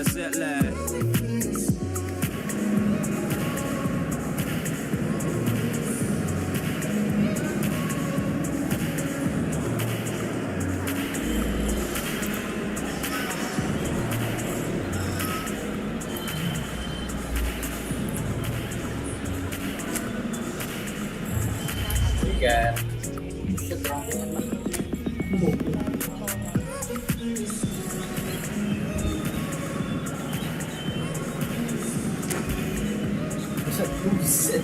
that's it, lad. Gannn. Buset.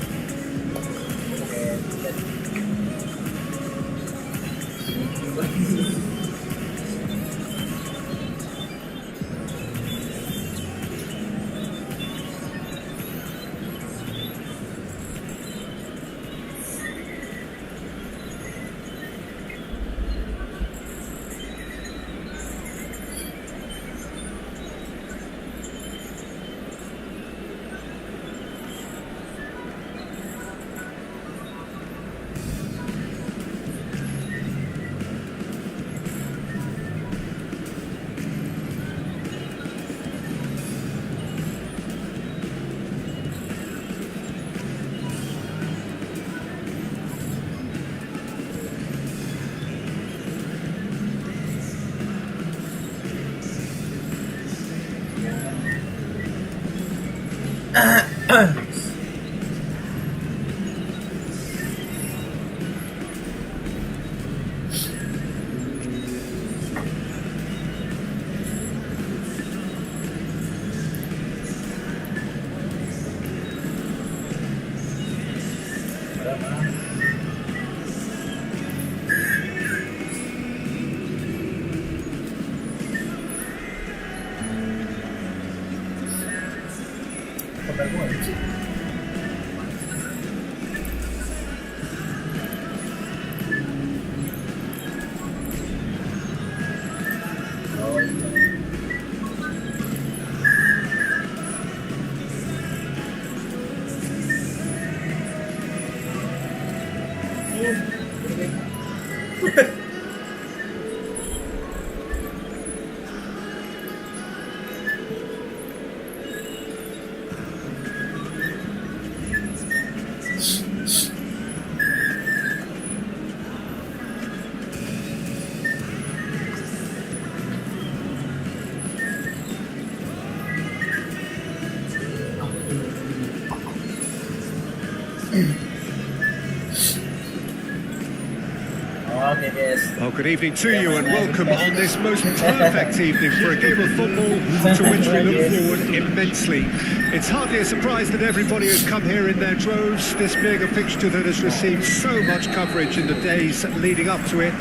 Well, good evening to you and welcome on this most perfect evening for a game of football to which we look forward immensely. It's hardly a surprise that everybody has come here in their droves, this being a fixture that has received so much coverage in the days leading up to it.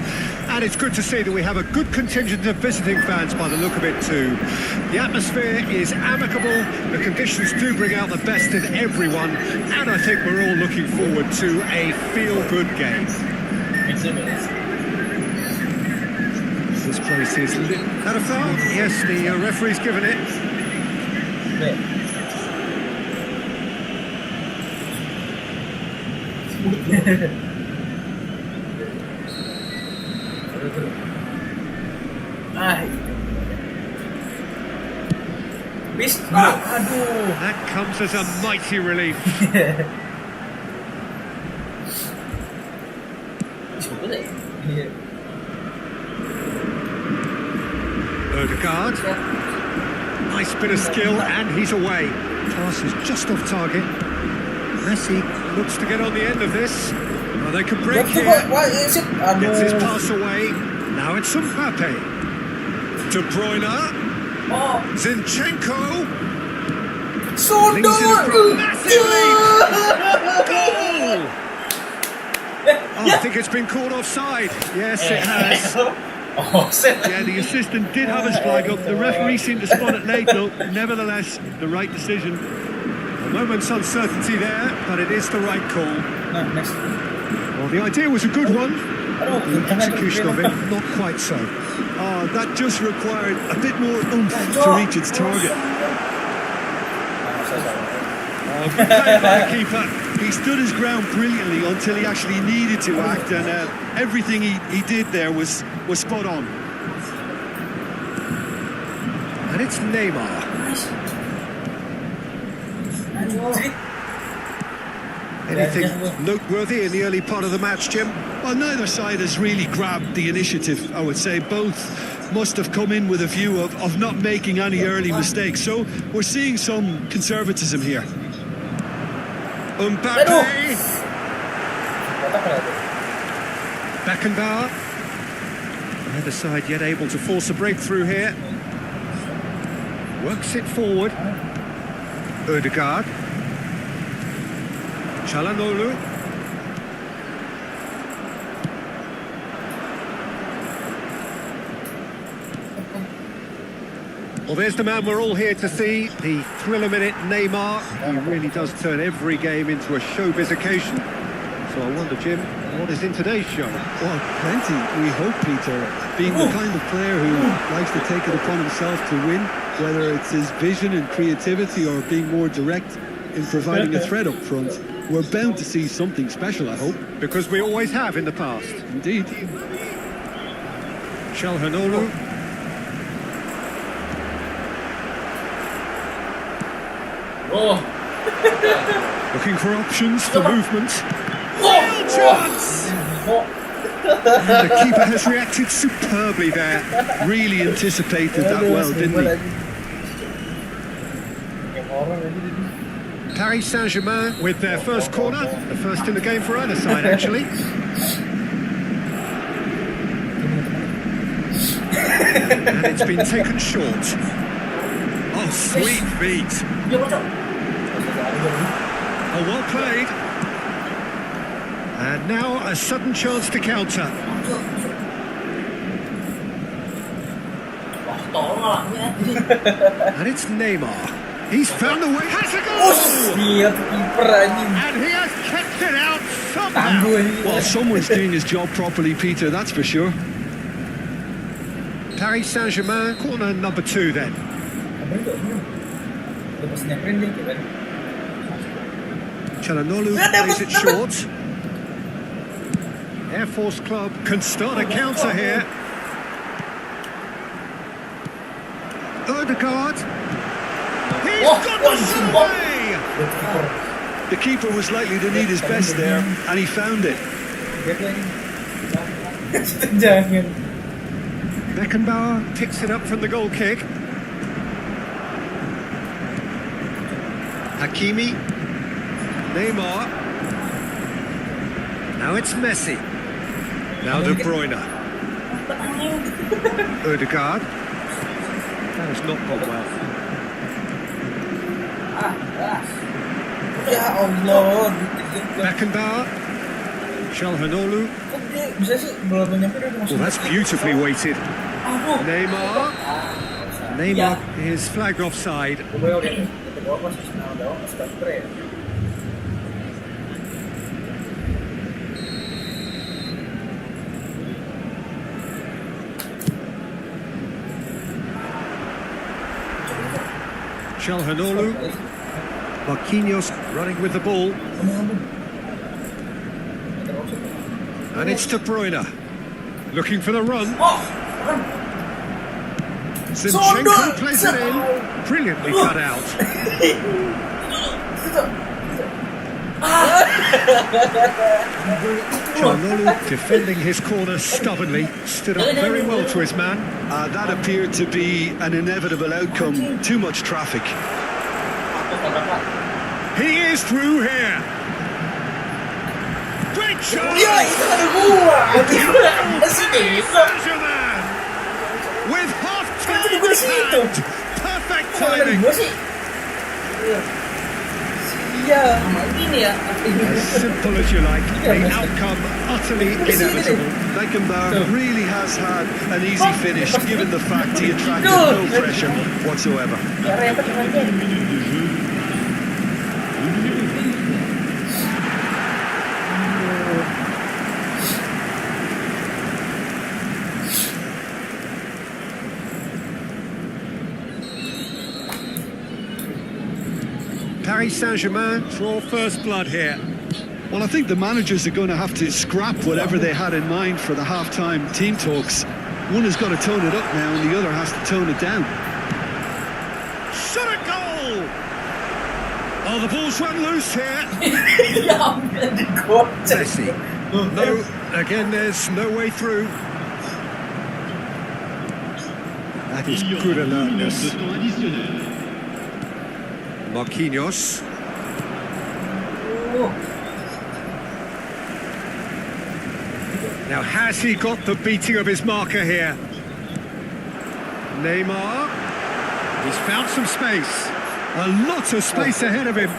And it's good to see that we have a good contingent of visiting fans by the look of it too. The atmosphere is amicable, the conditions do bring out the best in everyone, and I think we're all looking forward to a feel-good game. This place is lit. Had a foul? Yes, the referee's given it. That comes as a mighty relief. Odegaard. Nice bit of skill, and he's away. Pass is just off target. Messi looks to get on the end of this. Well, they can break here. Gets his pass away. Now it's Mbappe. De Bruyne. Zinchenko. Massive lead. Goal! Oh, I think it's been called offside. Yes, it has. Yeah, the assistant did have his flag up. The referee seemed to spot it late, though. Nevertheless, the right decision. A moment's uncertainty there, but it is the right call. Well, the idea was a good one. The execution of it, not quite so. Oh, that just required a bit more oomph to reach its target. Oh, good play by the keeper. He stood his ground brilliantly until he actually needed to act, and everything he did there was spot on. And it's Neymar. Anything noteworthy in the early part of the match, Jim? Well, neither side has really grabbed the initiative, I would say. Both must have come in with a view of not making any early mistakes. So we're seeing some conservatism here. Mbappe. Beckenbauer. Neither side yet able to force a breakthrough here. Works it forward. Ødegaard. Çalhanoğlu. Well, there's the man we're all here to see, the thriller-minute Neymar. He really does turn every game into a showbiz occasion. So I wonder, Jim, what is in today's show? Well, plenty, we hope, Peter. Being the kind of player who likes to take it upon himself to win, whether it's his vision and creativity or being more direct in providing a threat up front, we're bound to see something special, I hope. Because we always have in the past. Indeed. Çalhanoğlu. Looking for options for movement. Chance! And the keeper has reacted superbly there. Really anticipated that well, didn't he? Paris Saint-Germain with their first corner. The first in the game for either side, actually. And it's been taken short. Oh, sweet feet. Oh, well played. And now a sudden chance to counter. And it's Neymar. He's found the way. Has a goal! And he has kept it out somehow. Well, someone's doing his job properly, Peter, that's for sure. Paris Saint-Germain, corner number 2 then. Çalhanoğlu plays it short. Air Force Club can start a counter here. Ødegaard. He's got the shot away! The keeper was likely to need his best there, and he found it. Beckenbauer picks it up from the goal kick. Hakimi. Neymar. Now it's Messi. Now De Bruyne. Ødegaard. That has not gone well. Beckenbauer. Çalhanoğlu. Well, that's beautifully weighted. Neymar. Neymar is flagged offside. Çalhanoğlu. Marquinhos running with the ball. And it's De Bruyne. Looking for the run. Zinchenko plays it in. Brilliantly cut out. Çalhanoğlu defending his corner stubbornly. Stood up very well to his man. That appeared to be an inevitable outcome. Too much traffic. He is through here. Great shot! With half-time in hand. Perfect timing. As simple as you like, the outcome utterly inevitable. Beckenbauer really has had an easy finish, given the fact he attracted no pressure whatsoever. Paris Saint-Germain draw first blood here. Well, I think the managers are going to have to scrap whatever they had in mind for the half-time team talks. One has got to tone it up now and the other has to tone it down. Oh, the ball's run loose here. Ja, det går inte. Messi. No, again, there's no way through. That is good alertness. Marquinhos. Oh. Now, has he got the beating of his marker here? Neymar. He's found some space. A lot of space ahead of him.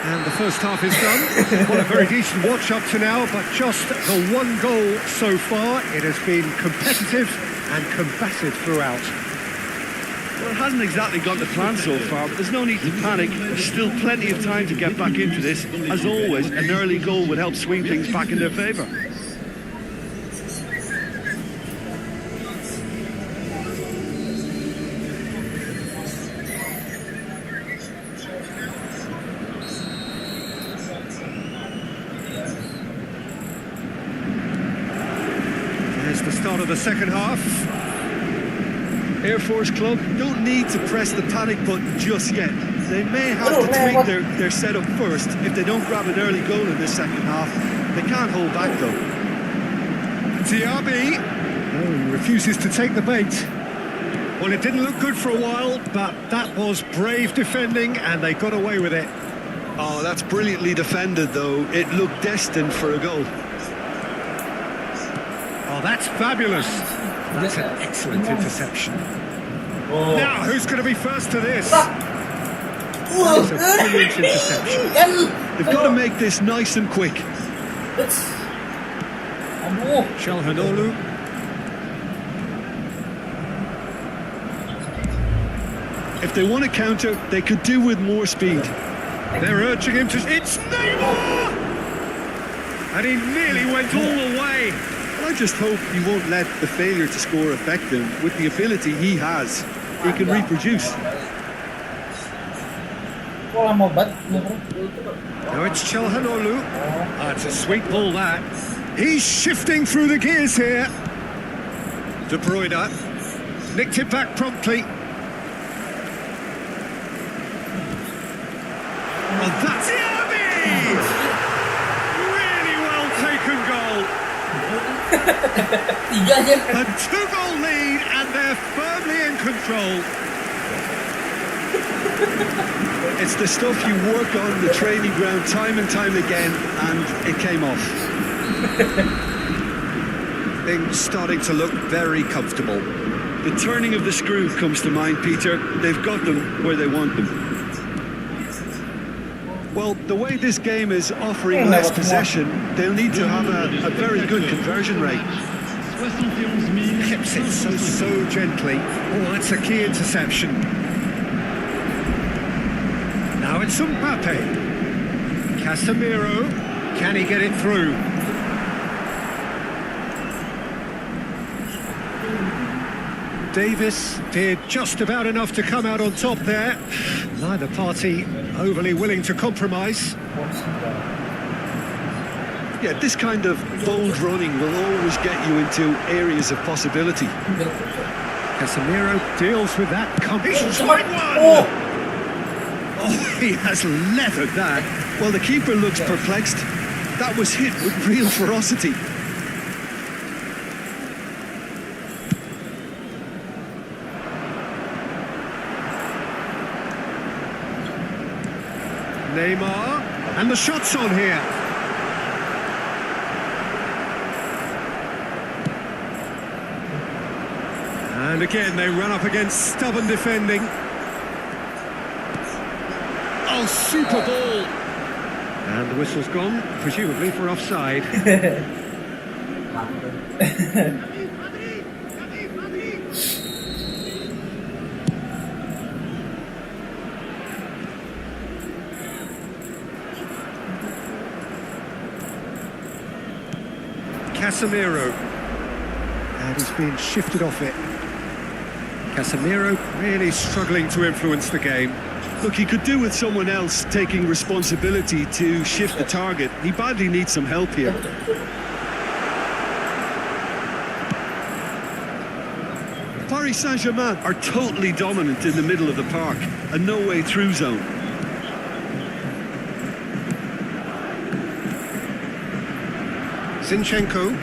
And the first half is done. Quite a very decent watch up to now, but just the one goal so far. It has been competitive and combative throughout. Well, it hasn't exactly gone to plan so far, but there's no need to panic. There's still plenty of time to get back into this. As always, an early goal would help swing things back in their favour. There's the start of the second half. Air Force Club don't need to press the panic button just yet. They may have to tweak their setup first. If they don't grab an early goal in this second half, they can't hold back though. Diaby. Oh, he refuses to take the bait. Well, it didn't look good for a while, but that was brave defending and they got away with it. Oh, that's brilliantly defended though. It looked destined for a goal. Oh, that's fabulous. That's an excellent interception. Oh. Now, who's going to be first to this? That's a brilliant interception. They've got to make this nice and quick. Aduh. Calhanoglu. If they want to counter, they could do with more speed. They're urging him to... It's Neymar! And he nearly went all the way. I just hope he won't let the failure to score affect him. With the ability he has, he can reproduce. Kok lama banget, bro? Now it's Calhanoglu. It's a sweet ball, that. He's shifting through the gears here. De Bruyne nicked it back promptly. Oh, that's Diaby! Really well taken goal. Tiga aja. A two-goal lead, and they're firmly in control. It's the stuff you work on the training ground time and time again, and it came off. Things starting to look very comfortable. The turning of the screw comes to mind, Peter. They've got them where they want them. Well, the way this game is offering less possession, they'll need to have a very good conversion rate. Clips it so gently. Oh, that's a key interception. Now it's Mbappe. Casemiro. Can he get it through? Davis did just about enough to come out on top there. Neither party overly willing to compromise. Yeah, this kind of bold running will always get you into areas of possibility. Casemiro deals with that. He's tried one! Oh, he has leathered that. Well, the keeper looks perplexed. That was hit with real ferocity. Neymar, and the shot's on here. And again, they run up against stubborn defending. Oh, super ball! And the whistle's gone, presumably for offside. Casemiro. And he's being shifted off it. Casemiro really struggling to influence the game. Look, he could do with someone else taking responsibility to shift the target. He badly needs some help here. Paris Saint-Germain are totally dominant in the middle of the park, a no-way through zone. Zinchenko,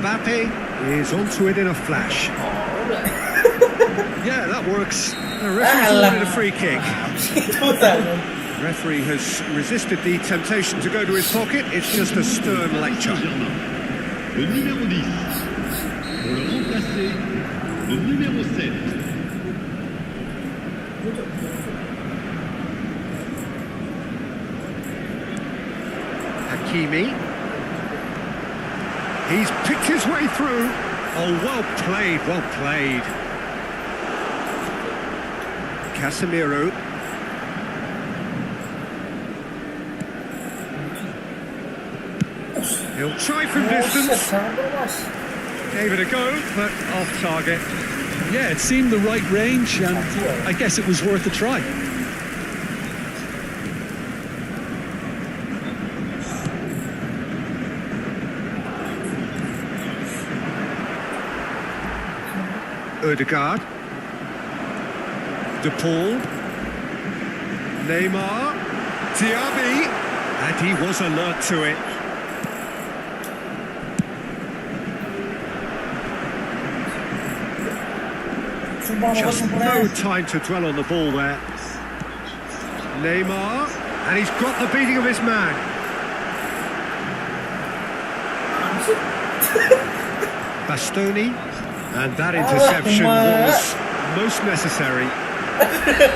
Mbappe is onto it in a flash. Yeah, that works. The referee's awarded a free kick. Itu tak. Referee has resisted the temptation to go to his pocket. It's just a stern lecture. Le numéro 10. Pour le remplacer, le numéro 7. Hakimi. He's picked his way through. Oh, well played, well played. Casemiro. He'll try from distance. Gave it a go, but off target. Yeah, it seemed the right range, and I guess it was worth a try. Odegaard. De Paul. Neymar. Diaby. And he was alert to it. Just no time to dwell on the ball there. Neymar. And he's got the beating of his man. Bastoni. And that interception was most necessary.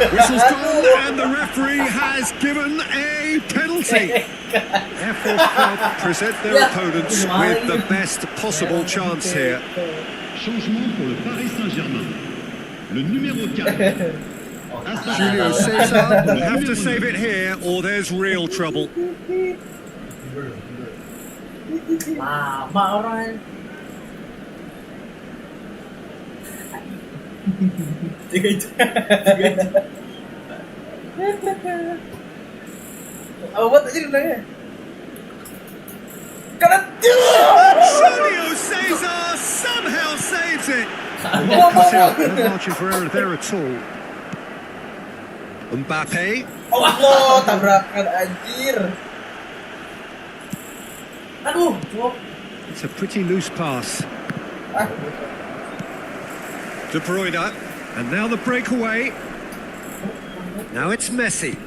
Whistle's gone and the referee has given a penalty. Air Force Club present their opponents with the best possible chance here. Changement pour le Paris Saint-Germain. Le numéro 4. Julio Cesar will have to save it here or there's real trouble. Lama orang. Tiga itu. Apa buat tadi renangnya? Kanan. Julio Cesar somehow saves it. Not cut out, no margin for error there at all. Mbappe. Oh, Allah, tabrakan anjir. Aduh, cuk. It's a pretty loose pass. De Bruyne, and now the breakaway. Now it's Messi.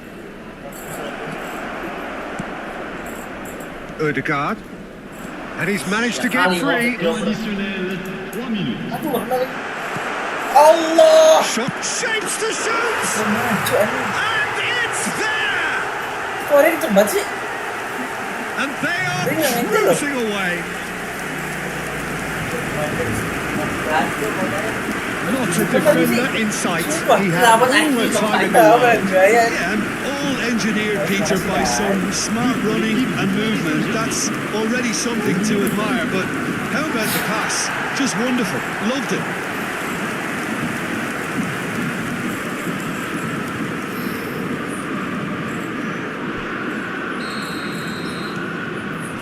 Odegaard, and he's managed to get free. Additionnel, 3 minutes. Aduh, lagi. Allah. Shot shapes to shoot, Maju anjing. and it's there. Kok ada yang cepat sih? And they are cruising away. Not a defender in sight. He had all the time in the world. Yeah, and all engineered, Peter, by some smart running and movement. That's already something to admire, but how about the pass? Just wonderful. Loved it.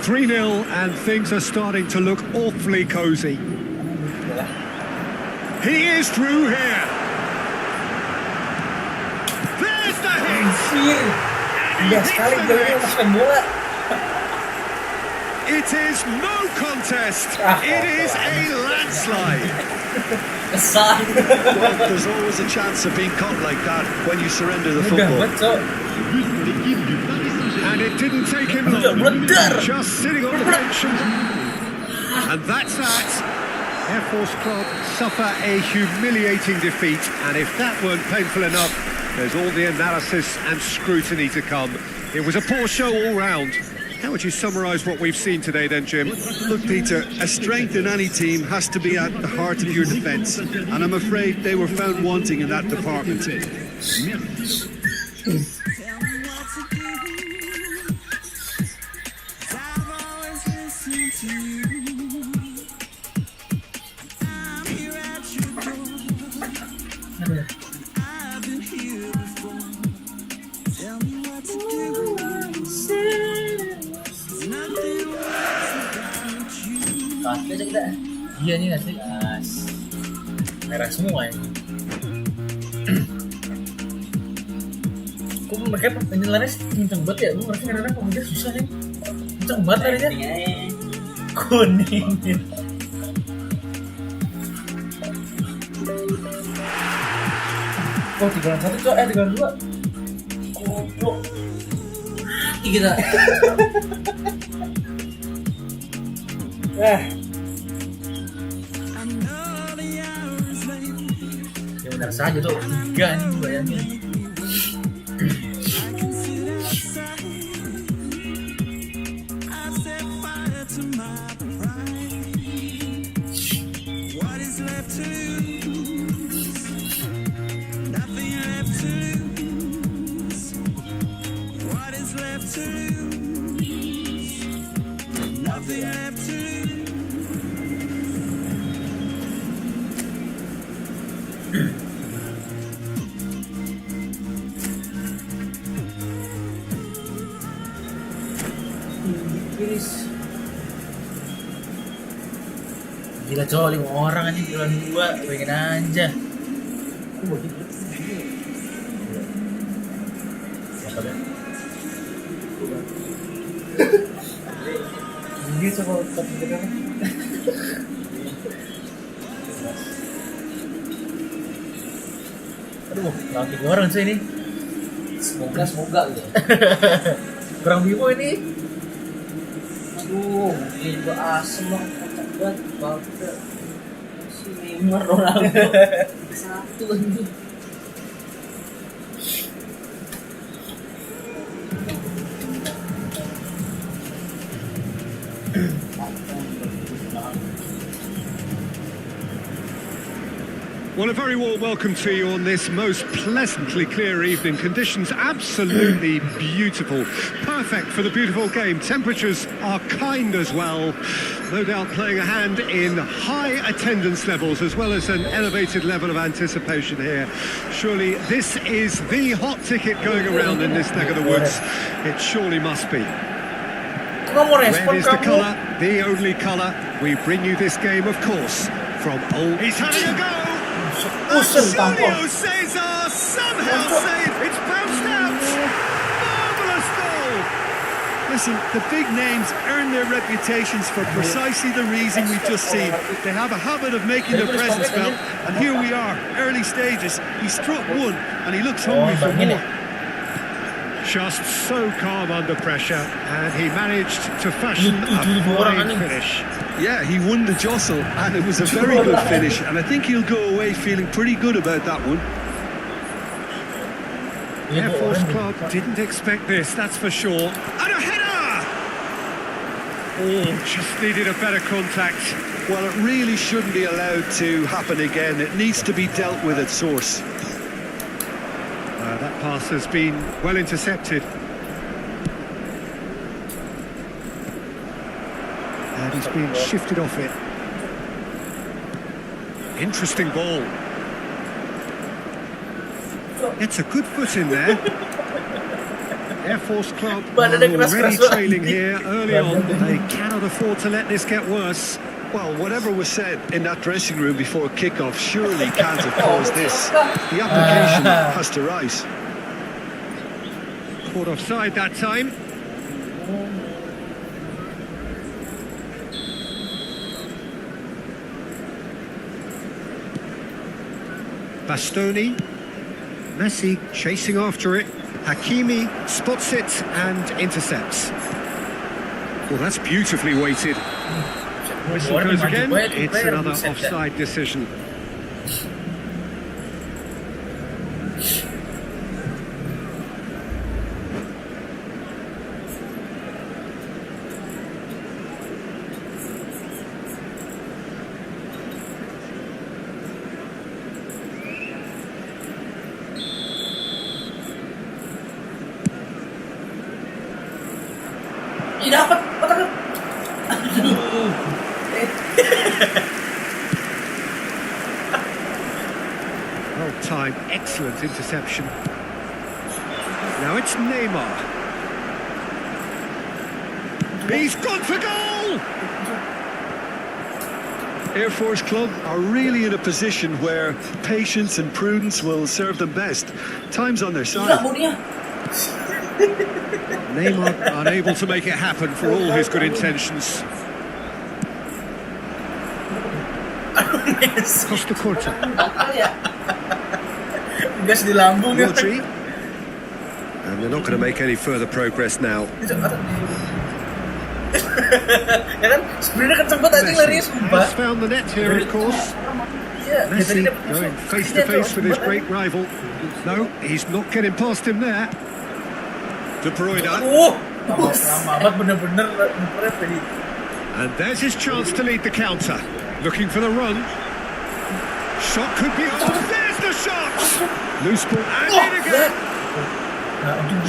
"3-0 and things are starting to look awfully cosy. He is through here. There's the hit. Anjir. Indah sekali golnya masukkan bola. It is no contest. It is a landslide. Kesal. Well, there's always a chance of being caught like that when you surrender the Mudah football. banget, cok. But pour l'équipe du Paris Saint-Germain. And it didn't take him long. Just sitting on the bench. And that's that. Air Force Club suffer a humiliating defeat. And if that weren't painful enough, there's all the analysis and scrutiny to come. It was a poor show all round. How would you summarise what we've seen today then, Jim? Look, Peter, a strength in any team has to be at the heart of your defence, and I'm afraid they were found wanting in that department. Merci. Kasih aja kita. Iya nih nggak sih? merah semua ya. Kok mereka penyelannya kenceng banget ya? Gue ngerasa kadang-kadang pemuda susah ya. Kenceng banget larinya. Kuning. Oh 3-1 cok, 3-2. Goblok. Mati kita. Ya benar saja tuh 3 nih bayangin. Gila cowok 5 orang aja jalan 2, pengen aja. Ini coba tapi kita. Aduh, lagi 3 orang sih ini. Semoga gitu. Kurang bimo ini. Aduh, ini gua asem loh. Banget si Neymar Ronaldo 1 lagi. Well, a very warm welcome to you on this most pleasantly clear evening. Conditions absolutely beautiful. Perfect for the beautiful game. Temperatures are kind as well. No doubt playing a hand in high attendance levels as well as an elevated level of anticipation here. Surely this is the hot ticket going around in this neck of the woods. It surely must be. Red is the colour, the only colour. We bring you this game, of course, from old... He's having a go! Antonio Cesar somehow saved. It's bounced out. Marvellous goal. Listen, the big names earn their reputations for precisely the reason we've just seen. They have a habit of making their presence felt, and here we are, early stages. He struck one, and he looks hungry for more. Just so calm under pressure, and he managed to fashion a fine finish. Yeah, he won the jostle, and it was a very good finish, and I think he'll go away feeling pretty good about that one. Air Force Club didn't expect this, that's for sure. And a header! Oh, just needed a better contact. Well, it really shouldn't be allowed to happen again. It needs to be dealt with at source. That pass has been well intercepted. And he's been shifted off it. Interesting ball. It's a good foot in there. Air Force Club are already trailing here early on. They cannot afford to let this get worse. Well, whatever was said in that dressing room before kickoff surely can't have caused this. The application has to rise. Caught offside that time. Bastoni. Messi chasing after it. Hakimi spots it and intercepts. Well, that's beautifully weighted. Whistle goes again. It's another offside decision. Dapat. Well timed, excellent interception. Now it's Neymar. He's gone for goal! Air Force Club are really in a position where patience and prudence will serve them best. Time's on their Gila side. bodinya. Neymar unable to make it happen for all his good intentions. Costa Curta. Akal ya. Gas di lambung ya. Rodri. And they're not going to make any further progress now. Ya kan, sebenarnya kan sempat tadi lari sumpah. Has found the net here, of course. Iya, Messi tadi going face to face with his great rival. No, he's not getting past him there. De Bruyne. lama banget bener-bener ngeprep tadi. And there's his chance to lead the counter. Looking for the run. Shot could be on. There's the shot! Loose ball and in again.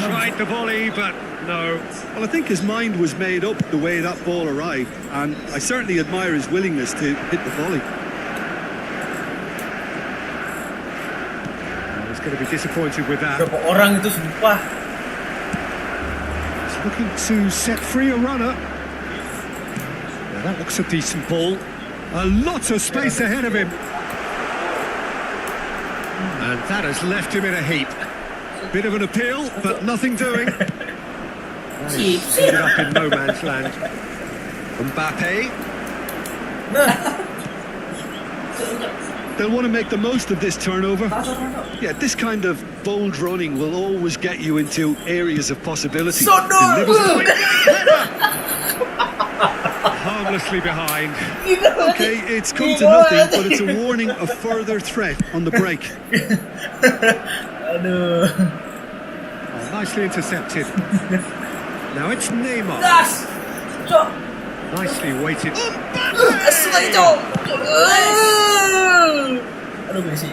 Tried the volley, but no. Well, I think his mind was made up the way that ball arrived, and I certainly admire his willingness to hit the volley. He's going to be disappointed with that. Berapa orang itu sumpah. He's looking to set free a runner. Now that looks a decent ball. A lot of space ahead of him. And that has left him in a heap. Bit of an appeal, but nothing doing. Ended up in no man's land. Mbappe. They'll want to make the most of this turnover. Yeah, this kind of bold running will always get you into areas of possibility. Harmlessly behind. Okay, it's come to nothing, but it's a warning of further threat on the break. Aduh. Oh, nicely intercepted. Now it's Neymar. Gas. Cok. Nicely weighted. Asu lagi, Cok. Aduh, Messi.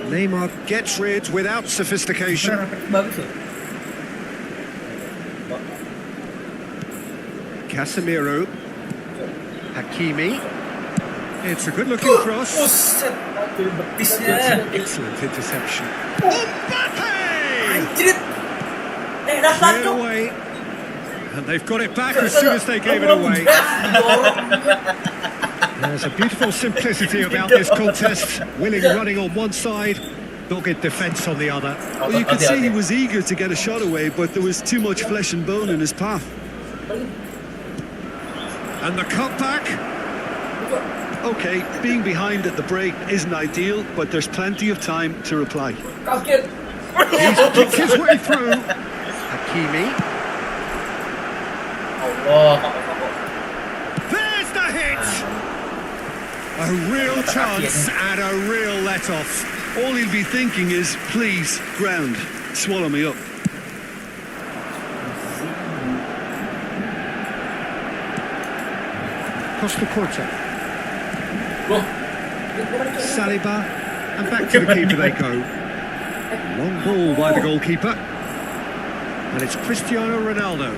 Neymar gets rid without sophistication. Bagus ya. Casemiro. Hakimi. It's a good-looking cross. Buset. Aduh, betisnya. Excellent interception. Mbappe! Anjir. Dapat, Cleared Cok. away. And they've got it back as soon as they gave it away. There's a beautiful simplicity about this contest. Willing running on one side, dogged defence on the other. Well, you could see he was eager to get a shot away, but there was too much flesh and bone in his path. And the cutback. Okay, being behind at the break isn't ideal, but there's plenty of time to reply. Kaget. He's kicked his way through. Hakimi. Allah. There's the hit. A real chance and a real let-off. All he'll be thinking is, please, ground, swallow me up. Costa Curta. Saliba. And back to the keeper they go. Long ball by the goalkeeper. And it's Cristiano Ronaldo.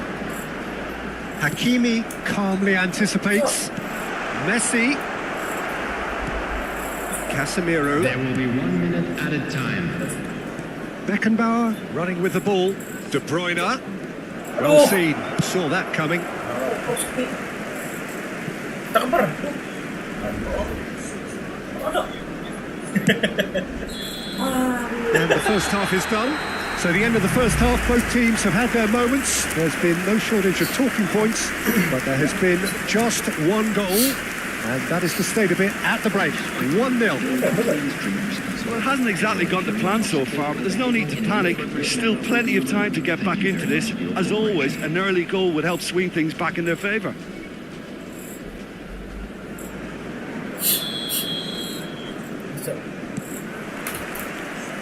Hakimi calmly anticipates. Messi. Casemiro. There will be 1 minute at a time. Beckenbauer running with the ball. De Bruyne. Well seen. Saw that coming. Takper. And the first half is done. So the end of the first half, both teams have had their moments. There's been no shortage of talking points, but there has been just one goal, and that is the state of it at the break. 1-0. Well, it hasn't exactly gone to plan so far, but there's no need to panic. There's still plenty of time to get back into this. As always, an early goal would help swing things back in their favour.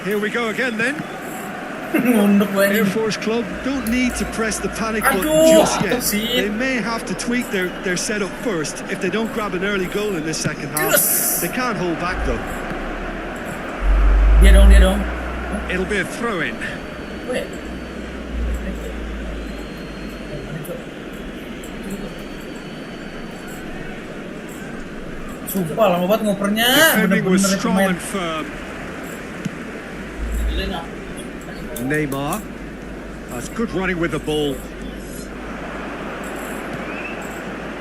Here we go again then. Air Force Club don't need to press the panic button just yet. They may have to tweak their setup first. If they don't grab an early goal in this second half, they can't hold back though. Dia dong. It'll be a throw-in. Wait. Sumpah lama banget ngopernya. Defending was Bener-bener strong pemain. and firm. Neymar. That's good running with the ball.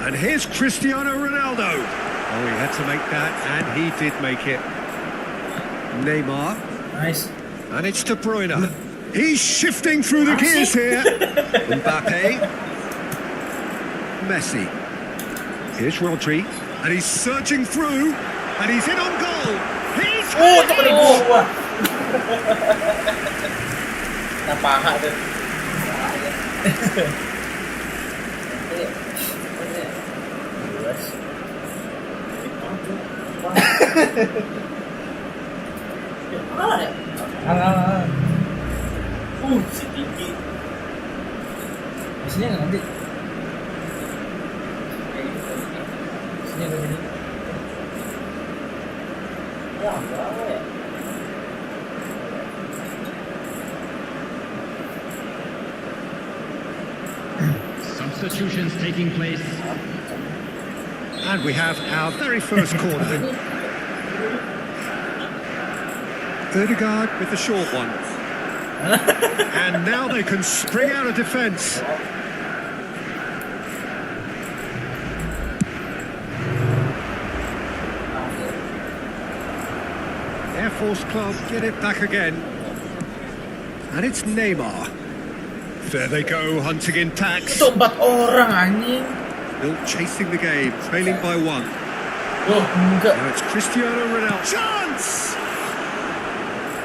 And here's Cristiano Ronaldo. Oh, he had to make that, and he did make it. Neymar. Nice. And it's De Bruyne. He's shifting through the gears here. Mbappe. Messi. Here's Rodri. And he's surging through. And he's in on goal. He's Oh, ito ka wah. Napaha doon. Si Tiki. Sini nggak nanti? Sini nggak ini? Ya, enggak ya. Substitutions taking place. And we have our very first corner. Ødegaard with the short one. And now they can spring out of defence. Air Force Club get it back again. And it's Neymar. There they go, hunting in packs. Itu 4 orang anjing. Still chasing the game, trailing by 1. Oh, enggak. Now it's Cristiano Ronaldo. Chance!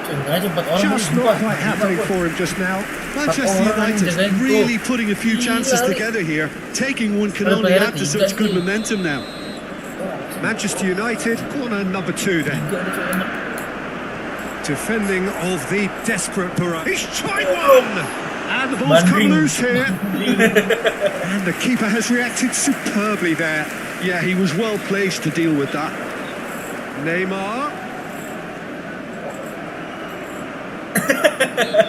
Enggak aja 4 orang. Just not quite happening for him just now. Manchester United really putting a few chances together here. Taking one can only add to such good momentum now. Manchester United, corner number 2 then. Defending of the desperate Barra. He's tried one! And the ball's come loose here. And the keeper has reacted superbly there. Yeah, he was well placed to deal with that. Neymar.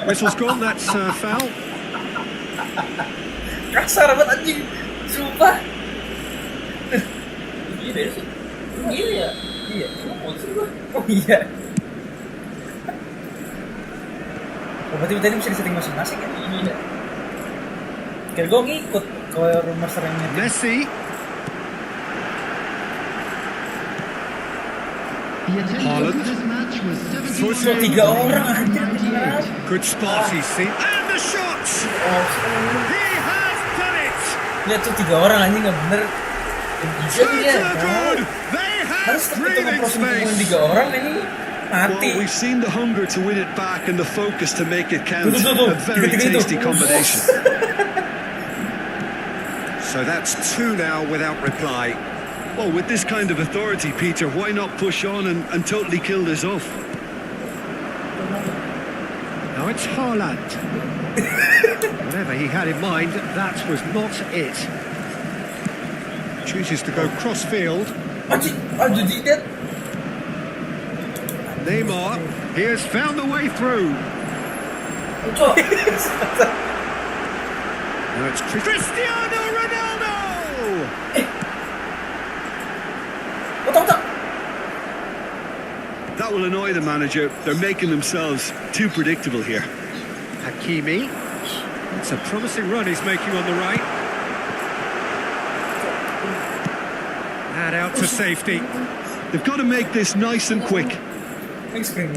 Whistle's gone, that's foul. Kasar banget anjing. Sumpah. Gila sih. Gila ya? Iya. Oh iya. Oh, berarti tadi bisa disetting masing-masing ya? Iya. Kira gue ngikut ke rumah serangnya. Messi. The attendance of this match was 3 orang aja. Good spot he's seen. And the shot! He has done it! Lihat tuh 3 orang anjing nggak bener. Bisa dia. Good! They have Harus ketemu breathing proses space! 3 orang ini mati. Well, we've seen the hunger to win it back and the focus to make it count. Tuh. A very Tiga-tiga tasty itu. combination. So that's 2 now without reply. Well, with this kind of authority, Peter, why not push on and totally kill this off? Now it's Haaland. Whatever he had in mind, that was not it. Chooses to go cross-field. Anjing, aduh jidat. Neymar, he has found the way through. Cok. Now it's Cristiano Ronaldo! Otak. That will annoy the manager. They're making themselves too predictable here. Hakimi. It's a promising run he's making on the right. And out to safety. They've got to make this nice and quick. Next screen.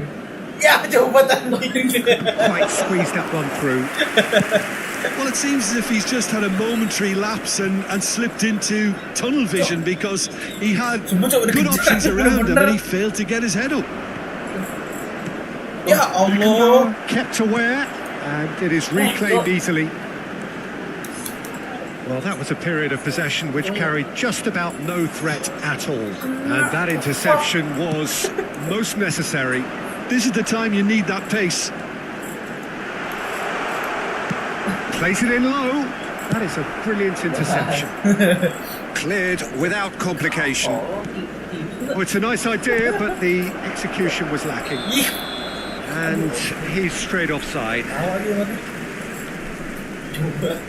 Ya, jauh banget anjing. Quite squeezed that one through. Well, it seems as if he's just had a momentary lapse and slipped into tunnel vision because he had good options around him and he failed to get his head up. Ya Allah. Kept aware, and it is reclaimed easily. Well, that was a period of possession which carried just about no threat at all. And that interception was most necessary. This is the time you need that pace. Plays it in low. That is a brilliant interception. Cleared without complication. Well, it's a nice idea, but the execution was lacking. And he's straight offside. Coba.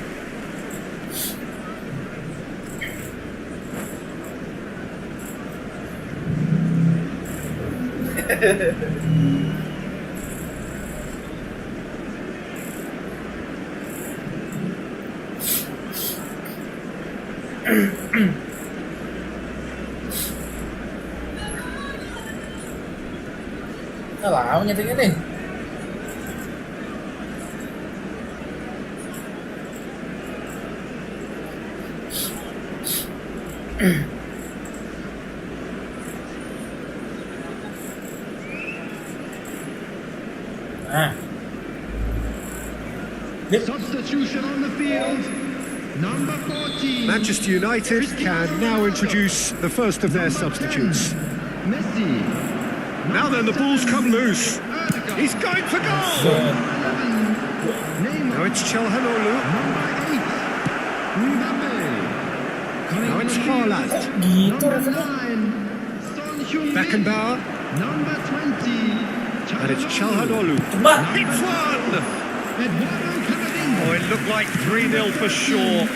Lama nyetingnya nih. Nah. Substitution on the field. Number 14. Manchester United can now introduce the first of their substitutes. Messi. Now then, the ball's come loose. He's going for goal. Now it's Chalhanoglu. Number 8. Mbappe. Now it's Haaland. Gitu Number rasanya. 9. Son Heung-min. Beckenbauer. Number 20. And it's Chalhanoglu. Coba. It's one. Eduardo Camavinga. Oh, it looked like 3-0 for sure.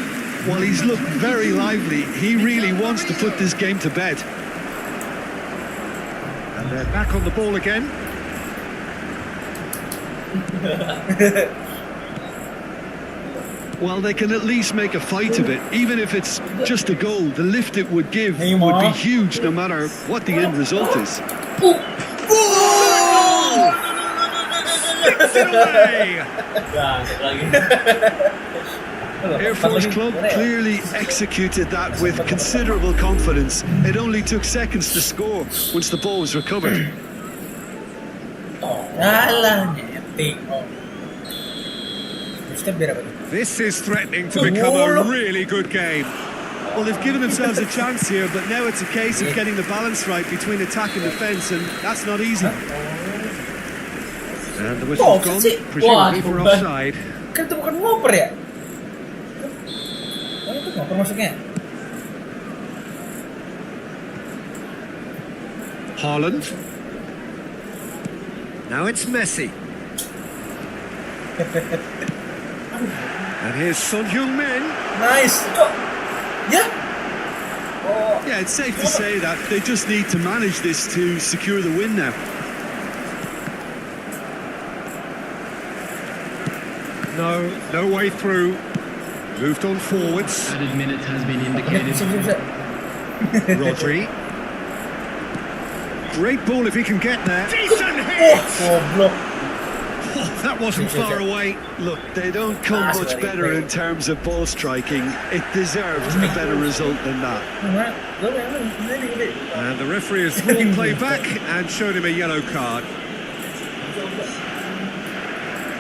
Well, he's looked very lively. He really wants to put this game to bed. And they're back on the ball again. Well, they can at least make a fight of it. Even if it's just a goal, the lift it would give would be huge no matter what the end result is. Gets it away. lagi. Air Force Club clearly executed that with considerable confidence. It only took seconds to score once the ball was recovered. Alah, nyeting. Step berapa nih? This is threatening to become a really good game. Well, they've given themselves a chance here, but now it's a case of getting the balance right between attack and defence, and that's not easy. And the whistle's gone, presumably for offside. Kan itu bukan ngoper ya? Oh, itu ngoper masuknya. Haaland. Now it's Messi. And here's Son Heung-min. Nice. Kok? Ya? Oh. Yeah, it's safe to say that they just need to manage this to secure the win now. No way through. Moved on forwards. Added minute has been Bisa, indicated. bisa. Rodri. Great ball if he can get there. Decent hit! Goblok. Oh, that wasn't far away. Look, they don't come much better in terms of ball striking. It deserved a better result than that. And the referee has thrown play back and showed him a yellow card.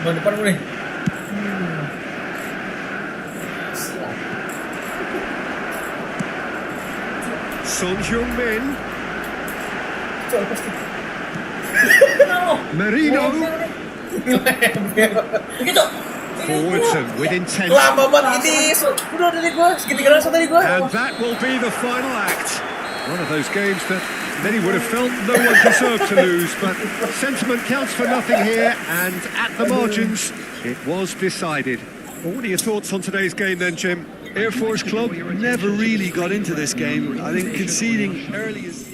Bang depan boleh. Son Heung-min. Cok, pasti. Merino. Begitu. Forwards and with intent. Lama banget ini. Udah dari gua. Segitiga rasa tadi gua. And that will be the final act. One of those games that many would have felt no one deserved to lose, but sentiment counts for nothing here, and at the margins, it was decided. Well, what are your thoughts on today's game then, Jim? Air Force Club never really got into this game. I think conceding early is...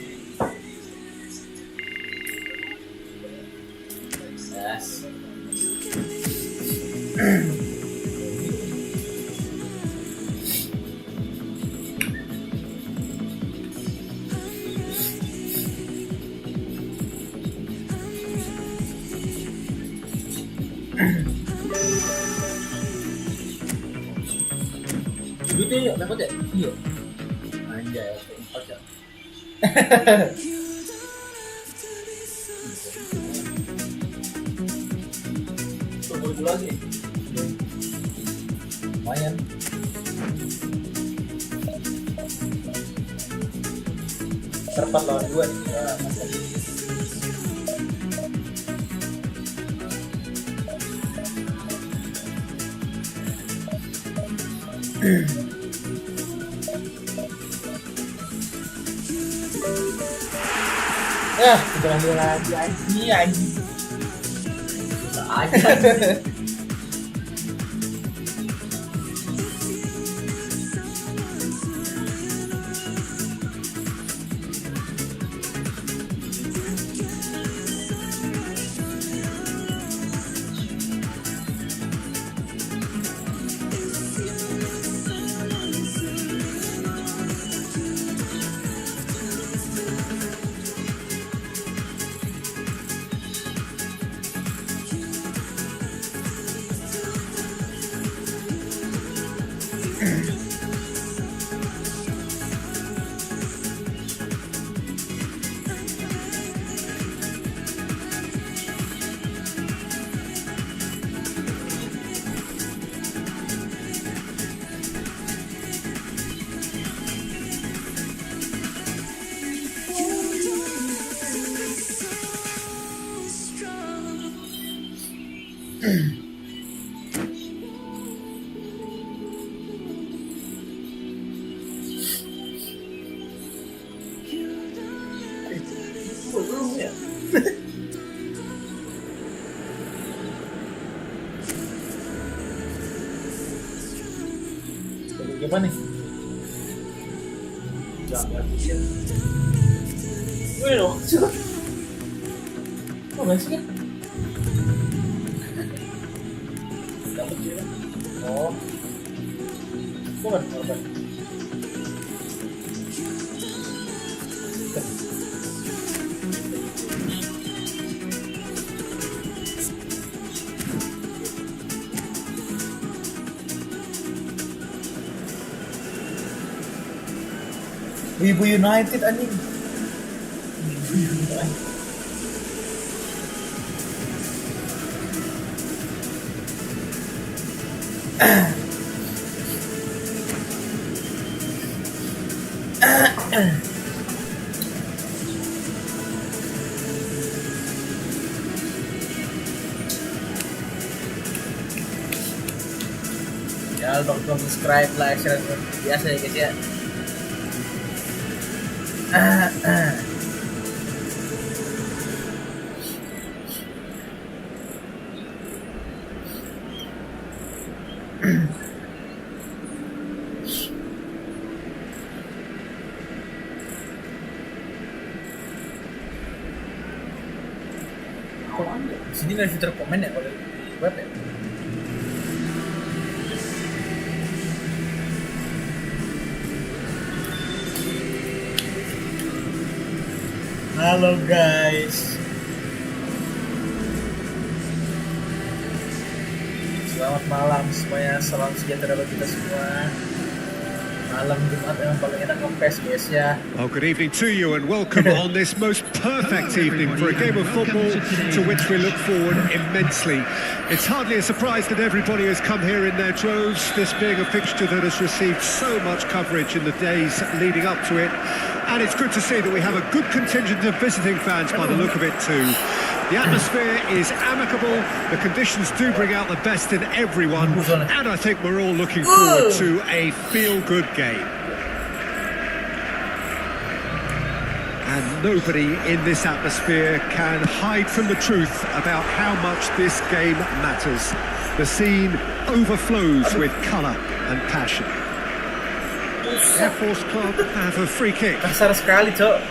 Yes. Duitnya yuk, dapat ya? Iya. Anjay, empat ya. Tunggu dulu lagi. Lumayan. Terpat lawan dua nih. Ya, kita ambil lagi anjing. Bisa aja. Belum ya. Gimana nih? Jangan bisa. Wih loh, coba. Oh, nggak sih kan? Dapat juga. Oh. Bukan, bukan. Wibu United anjing. Ya, lupa subscribe, like, share, biasa ya guys ya. Di sini nggak ada fitur komen ya kalau di web ya? Halo guys, selamat malam semuanya, salam sejahtera bagi kita semua. Malam Jumat yang paling enak ngepes guys ya. Well, good evening to you and welcome on this most perfect evening for a game of football to which we look forward immensely. It's hardly a surprise that everybody has come here in their droves, this being a fixture that has received so much coverage in the days leading up to it. And it's good to see that we have a good contingent of visiting fans by the look of it too. The atmosphere is amicable, the conditions do bring out the best in everyone, and I think we're all looking forward to a feel-good game. And nobody in this atmosphere can hide from the truth about how much this game matters. The scene overflows with colour and passion. Air Force Club have a free kick. Kasar sekali cok.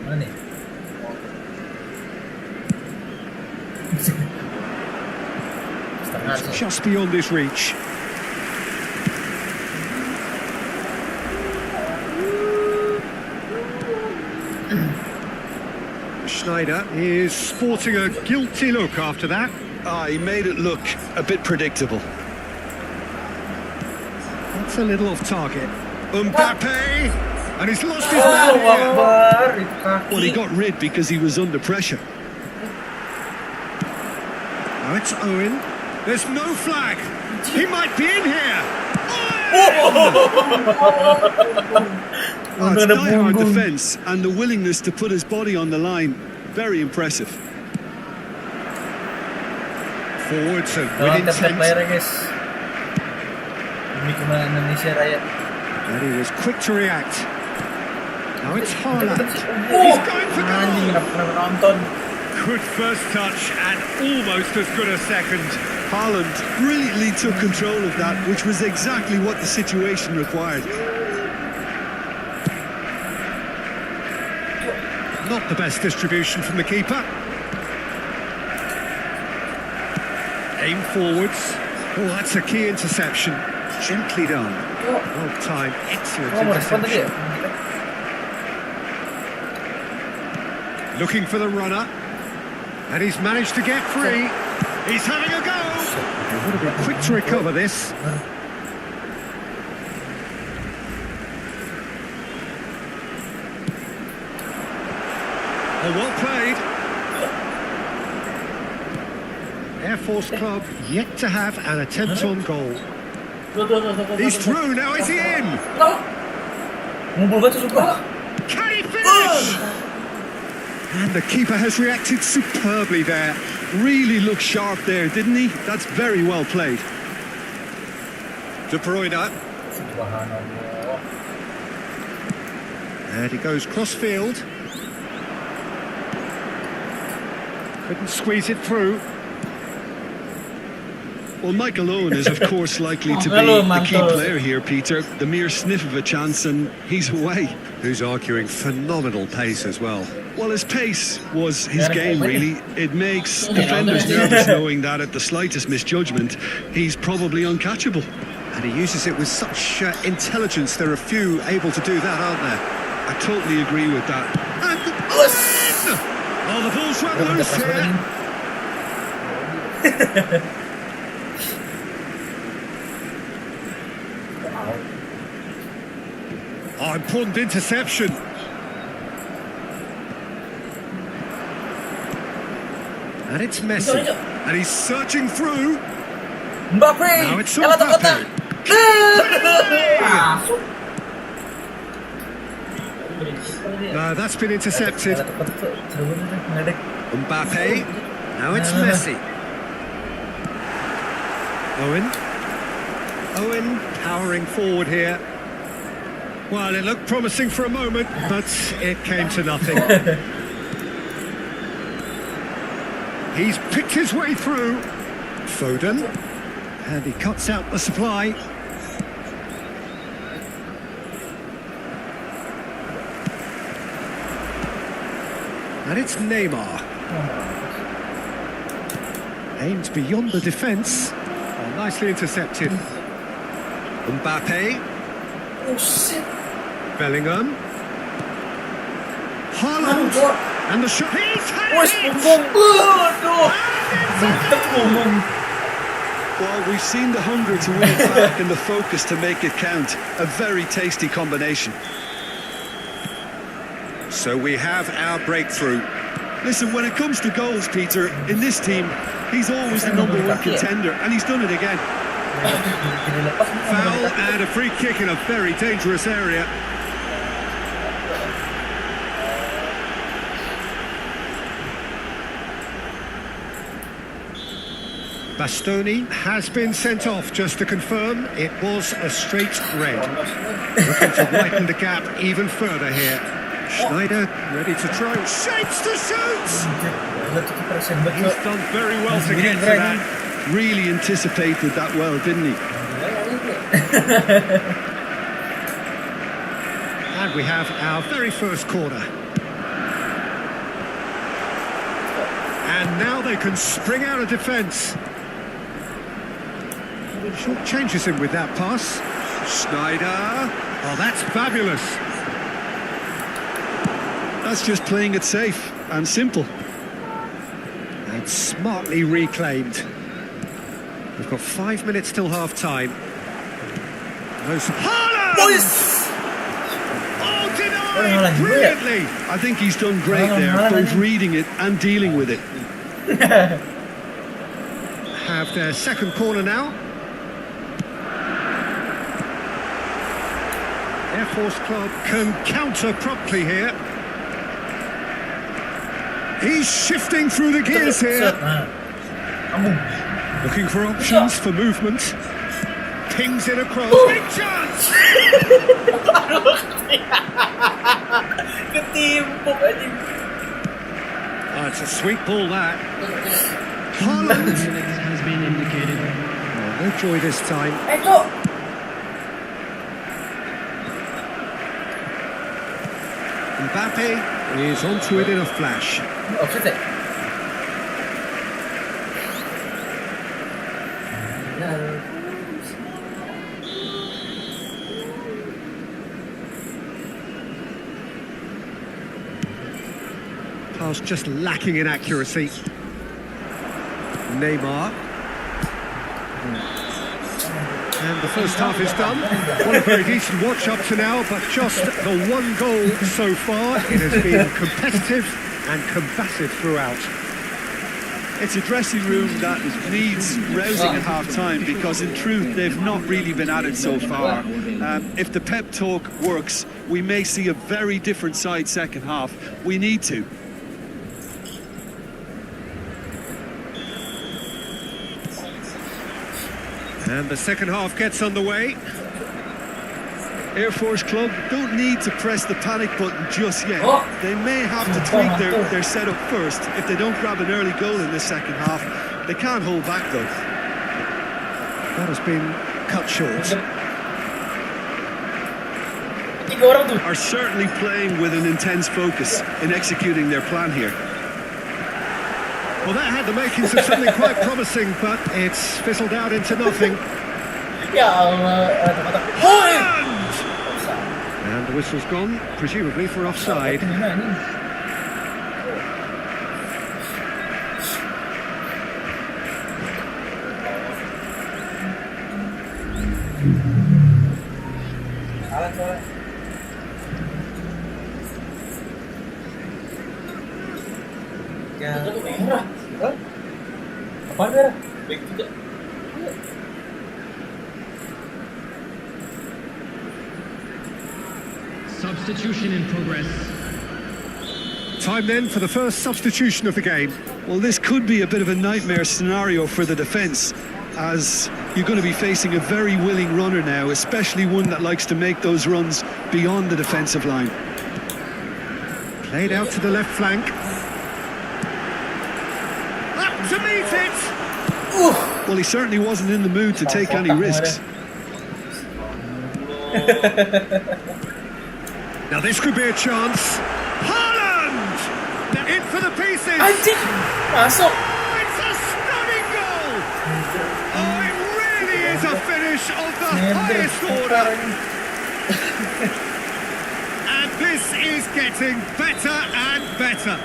Mana nih? Setengah It's sih. just beyond his reach. Schneider is sporting a guilty look after that. He made it look a bit predictable. That's a little off target. Mbappe! And he's lost his man Oh, here. Akbar, itu kaki. Well, he got rid because he was under pressure. Now it's Owen. There's no flag. He might be in here. Oh, it's die-hard defence and the willingness to put his body on the line. Very impressive. Forwards and Tolong with tap-tap intent. player ya guys. Demi kemenangan Indonesia Raya. And he was quick to react. Now it's Haaland. He's going for Anjing, goal. kenapa pernah nonton? Good first touch and almost as good a second. Haaland brilliantly took control of that, which was exactly what the situation required. Not the best distribution from the keeper. Aim forwards. Oh, that's a key interception. Gently done. Well timed. Excellent Oh, mau respon tadi ya? interception. Looking for the runner. And he's managed to get free. He's having a go. He's got to be quick to recover this. Oh, well played. Air Force Club yet to have an attempt on goal. He's through, now is he in? Ngumpul banget sumpah. Can he finish? And the keeper has reacted superbly there. Really looked sharp there, didn't he? That's very well played. De Bruyne. Subhanallah. And he goes cross-field. Couldn't squeeze it through. Well, Michael Owen is, of course, likely to be Hello, the key Mantos. player here, Peter. The mere sniff of a chance and he's away. Who's arguing phenomenal pace as well. Well, his pace was his Yeah, game, yeah. really. It makes defenders nervous knowing that at the slightest misjudgment, he's probably uncatchable. And he uses it with such intelligence. There are few able to do that, aren't there? I totally agree with that. And the oh, the ball's run Udah loose transfer here. ini. Oh, important interception. And it's Messi. Hijau. And he's searching through. Mbappe. Now it's all Kotak-kotak. Masuk. No, that's been intercepted. Mbappe. Now it's Messi. Owen powering forward here. Well, it looked promising for a moment, but it came to nothing. He's picked his way through. Foden. And he cuts out the supply. And it's Neymar. Aimed beyond the defence. Oh, nicely intercepted. Mbappe. Oh shit. Bellingham. Haaland. And the shot. He's had Wes, it! aduh. Mantep ngomong. Well, we've seen the hunger to win it back and the focus to make it count. A very tasty combination. So we have our breakthrough. Listen, when it comes to goals, Peter, in this team, he's always the #1 contender, and he's done it again. Foul and a free kick in a very dangerous area. Bastoni has been sent off, just to confirm. It was a straight red. Looking to widen the gap even further here. Schneider ready to try. Shapes to shoot! He's done very well to get to that. Really anticipated that well, didn't he? And we have our very first corner. And now they can spring out of defence. Short changes him with that pass. Schneider. Oh, that's fabulous. That's just playing it safe and simple. And smartly reclaimed. We've got 5 minutes till half-time. Haaland! Boys. Oh, Haaland denied juga ya? brilliantly. I think he's done great there, Haaland. both reading it and dealing with it. Have their second corner now. Air Force Club can counter promptly here. He's shifting through the gears here. Kamu. Looking for options for movement. Pings it across. Big chance! Ketimpuk anjing. Oh, it's a sweet ball that. Haaland. has been indicated. Oh, no joy this time. Cok. Mbappe is onto it in a flash. Offset ya? Pass just lacking in accuracy. Neymar. And the first half is done. One very decent watch up to now, but just the one goal so far. It has been competitive and combative throughout. It's a dressing room that needs rousing at half-time because in truth they've not really been at it so far. If the pep talk works, we may see a very different side second half. We need to. And the second half gets underway. Air Force Club don't need to press the panic button just yet. They may have to tweak their setup first. If they don't grab an early goal in the second half, they can't hold back though. That has been cut short. Are certainly playing with an intense focus in executing their plan here. Well, that had the makings of something quite promising, but it's fizzled out into nothing. Ya Allah. And the whistle's gone, presumably for offside. Apaan merah? Substitution in progress. Time then for the first substitution of the game. Well, this could be a bit of a nightmare scenario for the defence, as you're going to be facing a very willing runner now, especially one that likes to make those runs beyond the defensive line. Played out to the left flank. Up to meet it! Well, he certainly wasn't in the mood to take any risks. Now this could be a chance. Haaland! In for the pieces! Anjing, masuk. Oh, it's a stunning goal! Oh, it really is a finish of the highest order. And this is getting better and better.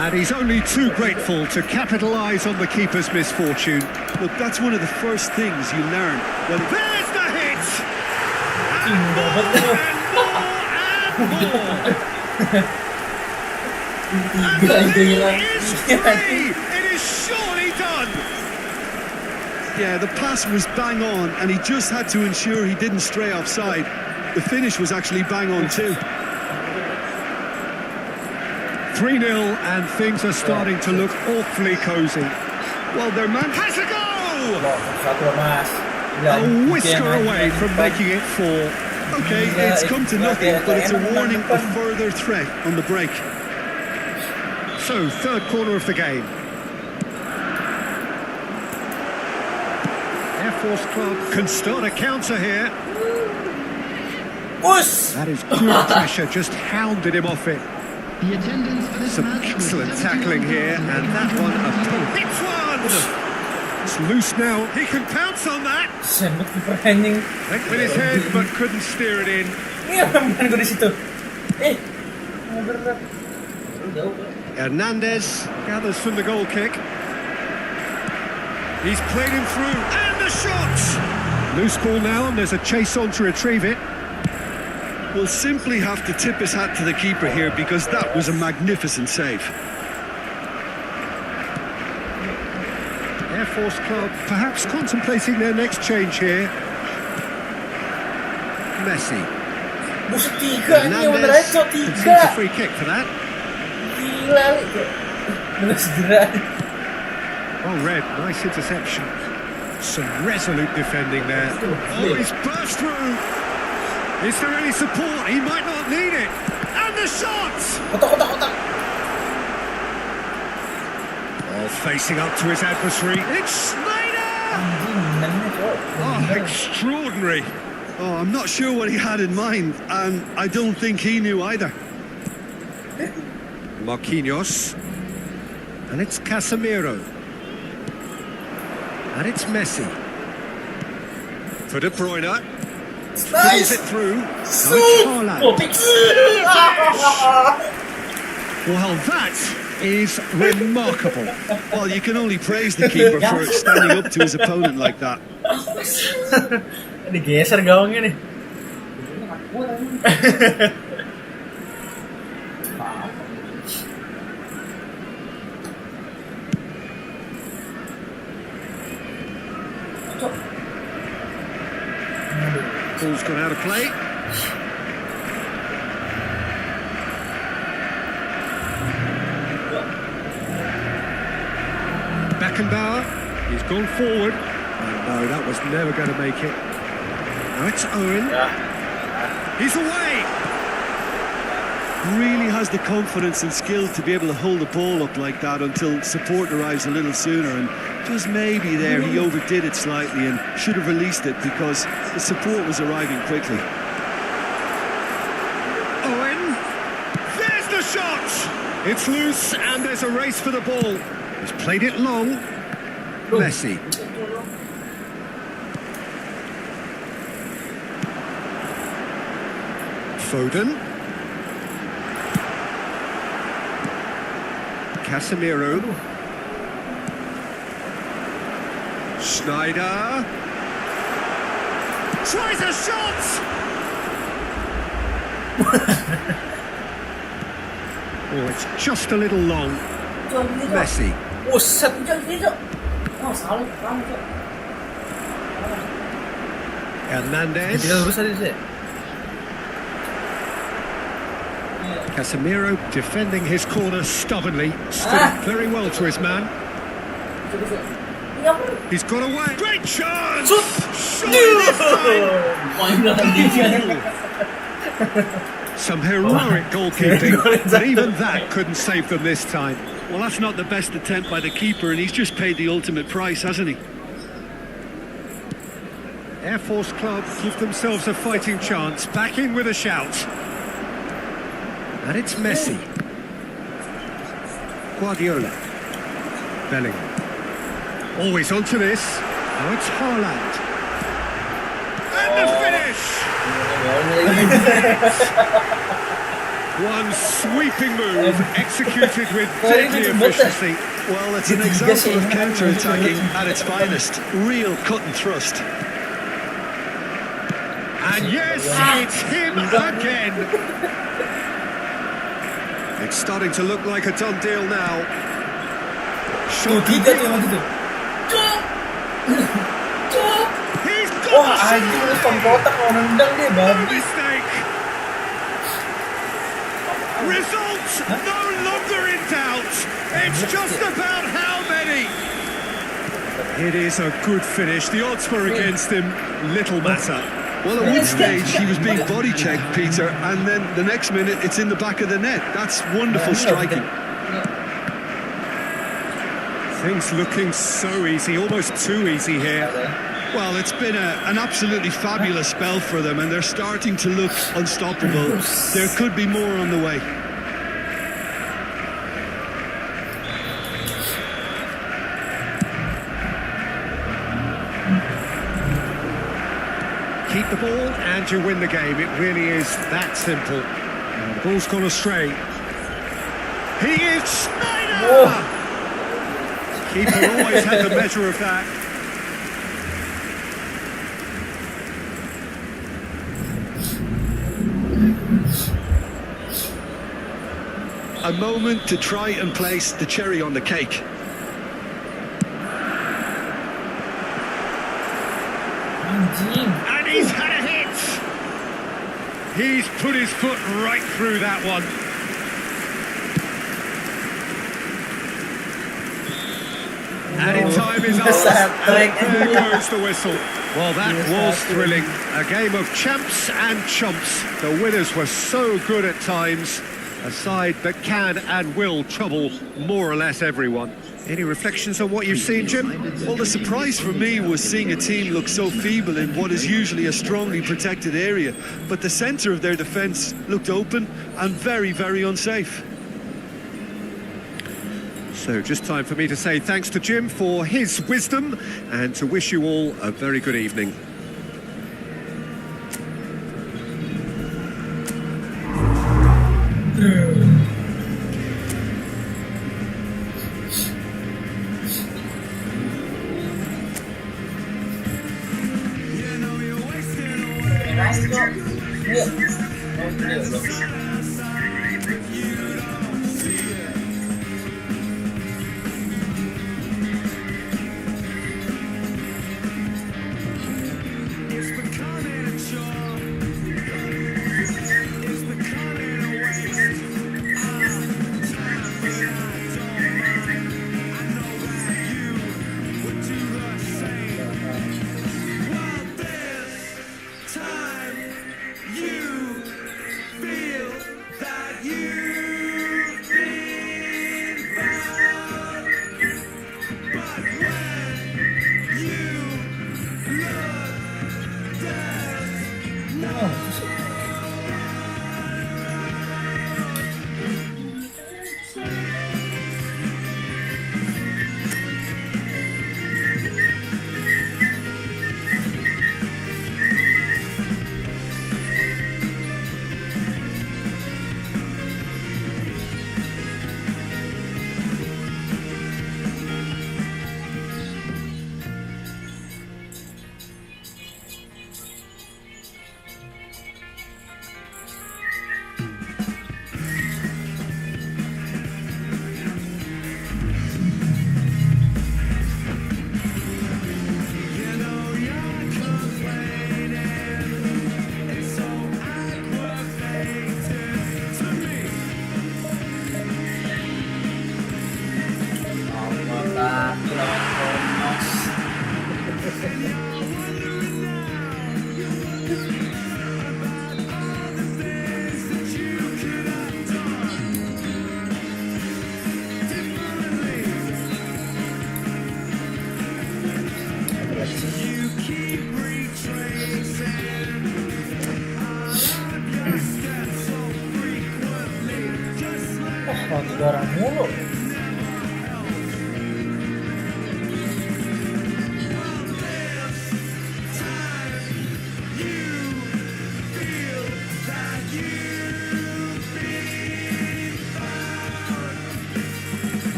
And he's only too grateful to capitalise on the keeper's misfortune. Look, that's one of the first things you learn. Well, There's the hit! And more and more! And the lead is free! It is surely done! yeah, the pass was bang on, and he just had to ensure he didn't stray offside. The finish was actually bang on too. 3-0 and things are starting to look awfully cosy. Well, their man Has a goal! Satu mas. A whisker away from making it 4. Okay, it's come to nothing, but it's a warning of further threat on the break. So, third corner of the game. Air Force Club can start a counter here. Us. That is good pressure, just hounded him off it. The attendance for this Some match was excellent tackling here, and that one a hits one! It's loose now. He can pounce on that. Sendok kiper anjing. Went with his head, but couldn't steer it in. Iya, bukan gue di situ. Berat. Jauh. Hernandez gathers from the goal kick. He's played him through, and the shot! Loose ball now, and there's a chase on to retrieve it. We'll simply have to tip his hat to the keeper here because that was a magnificent save. Air Force Club perhaps contemplating their next change here. Messi. Buset 3 nih, bener aja concedes 3. a free kick for that. Gila. Bener segera. Oh, Red, nice interception. Some resolute defending there. Oh, he's burst through. Is there any support? He might not need it. And the shot! Kotak. Oh, facing up to his adversary. It's Snyder! Oh, extraordinary. Oh, I'm not sure what he had in mind, and I don't think he knew either. Marquinhos. And it's Casemiro. And it's Messi. For De Bruyne. Pulls it through. Now it's Haaland. Well, that is remarkable. Well, you can only praise the keeper for standing up to his opponent like that. Digeser gawangnya nih. Ball's gone out of play. Beckenbauer, he's gone forward. And no, that was never going to make it. Now it's Owen. He's away. Really has the confidence and skill to be able to hold the ball up like that until support arrives a little sooner, and just maybe there he overdid it slightly and should have released it because the support was arriving quickly. Owen, there's the shot! It's loose and there's a race for the ball. He's played it long. Messi. Foden. Casemiro. Schneider. Tries a shot! Oh, it's just a little long. Messi. Oh, set dito. Oh, salah. Hernandez. Tidak lurus tadi sih. Casemiro defending his corner stubbornly. Stood very well to his man. He's got away. Great chance! Surely this time! Some heroic goalkeeping, but even that couldn't save them this time. Well, that's not the best attempt by the keeper, and he's just paid the ultimate price, hasn't he? Air Force Club give themselves a fighting chance, back in with a shout. And it's Messi. Guardiola. Bellingham. Always onto this. Now it's Haaland. And the finish! One sweeping move, executed with deadly efficiency. Well, it's an example of counter-attacking at its finest. Real cut and thrust. And yes, it's him again. It's starting to look like a done deal now. Shot. He's got Wah, anjing lu kotak mau nendang dia, no babi. mistake. Results no longer in doubt. It's just about how many. It is a good finish. The odds were against him. Little matter. Well, at one stage he was being body checked, Peter, and then the next minute it's in the back of the net. That's wonderful striking. Things looking so easy, almost too easy here. Well, it's been an absolutely fabulous spell for them, and they're starting to look unstoppable. There could be more on the way. Keep the ball and you win the game. It really is that simple. And the ball's gone astray. He is Schneider! Keeper always had the measure of that. A moment to try and place the cherry on the cake. And he's had a hit! He's put his foot right through that one. And in time is up. And there goes the whistle. Well, that was thrilling. A game of champs and chumps. The winners were so good at times. A side that can and will trouble more or less everyone. Any reflections on what you've seen, Jim? Well, the surprise for me was seeing a team look so feeble in what is usually a strongly protected area. But the centre of their defence looked open and very, very unsafe. So just time for me to say thanks to Jim for his wisdom and to wish you all a very good evening. It's becoming a chore.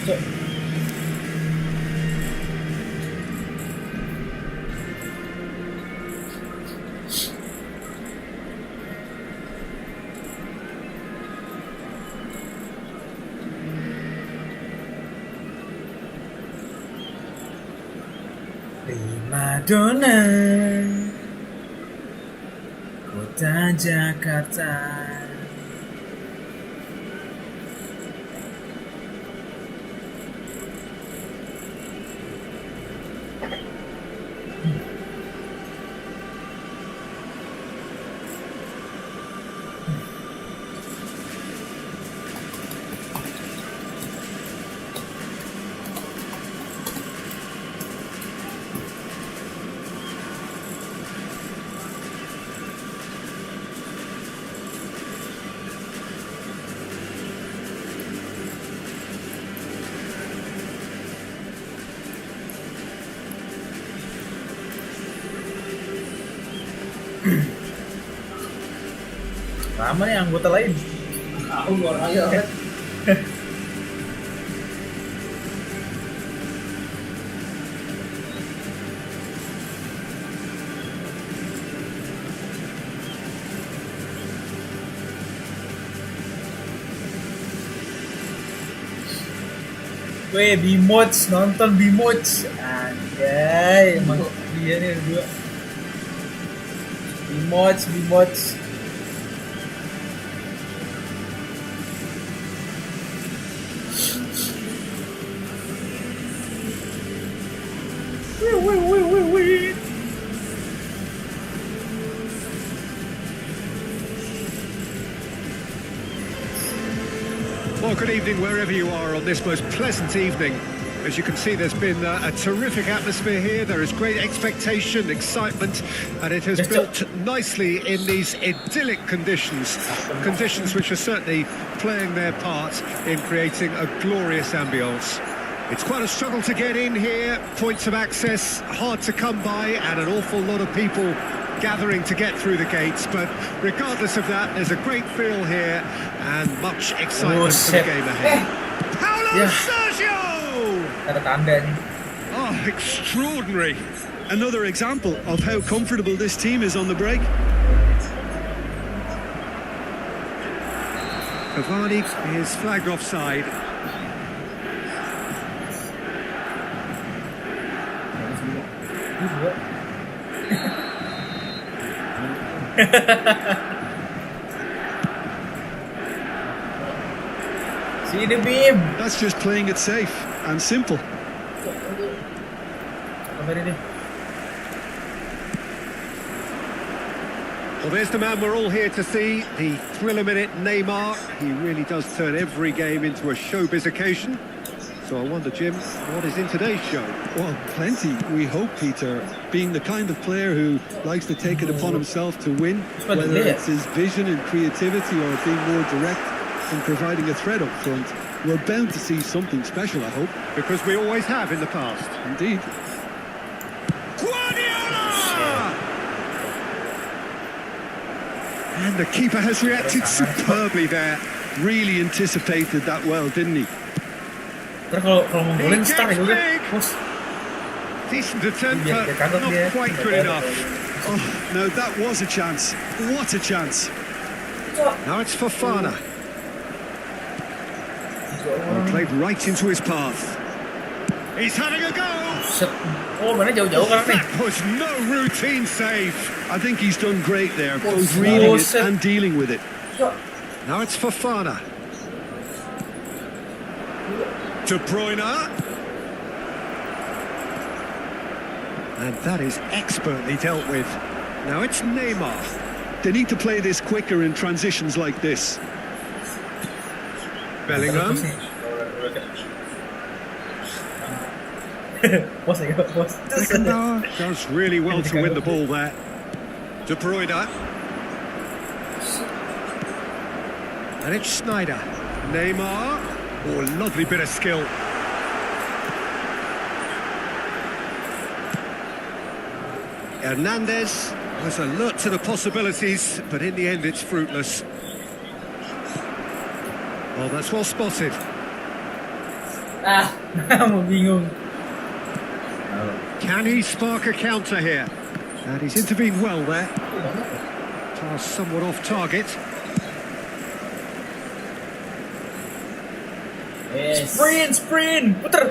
Cok. Primadona Kota Jakarta. Lama nih anggota lain. Aku baru aja kan. Weh, Bimots, nonton Bimots. Anjay, emang dia nih berdua. Bimots. Wih. Well, good evening wherever you are on this most pleasant evening. As you can see, there's been a terrific atmosphere here. There is great expectation, excitement, and it has built nicely in these idyllic conditions. Conditions which are certainly playing their part in creating a glorious ambience. It's quite a struggle to get in here. Points of access hard to come by, and an awful lot of people gathering to get through the gates. But regardless of that, there's a great feel here and much excitement for the game ahead. Paulo Sergio! Ada tanda nih. Oh, extraordinary. Another example of how comfortable this team is on the break. Cavani is flagged offside. See the beam. That's just playing it safe and simple. Apa ini? Well, there's the man we're all here to see, the thriller-minute Neymar. He really does turn every game into a showbiz occasion. So I wonder, Jim, what is in today's show? Well, plenty, we hope, Peter. Being the kind of player who likes to take it upon himself to win, whether it's his vision and creativity or being more direct in providing a threat up front, we're bound to see something special, I hope. Because we always have in the past. Indeed. Guardiola! And the keeper has reacted superbly there. Really anticipated that well, didn't he? Terus kalau mau golin start ya udah, bos. Decent attempt, Biar dia kaget not dia. quite good enough. Oh, no, that was a chance. What a chance. Now it's Fofana. Well, played right into his path. He's having a go! Set. Oh, mana jauh-jauh kan nih. That was no routine save. I think he's done great there, both reading it and dealing with it. Now it's Fofana. De Bruyne. And that is expertly dealt with. Now it's Neymar. They need to play this quicker in transitions like this. Bellingham. Bos ya, bos. Beckenbauer does really well to win the ball there. De Bruyne. And it's Snyder. Neymar. Oh, lovely bit of skill. Hernandez was alert to the possibilities, but in the end it's fruitless. Oh, that's well spotted. Mau bingung. Can he spark a counter here? And he's intervened well there. Pass somewhat off target. Yes. Sprint. Puter.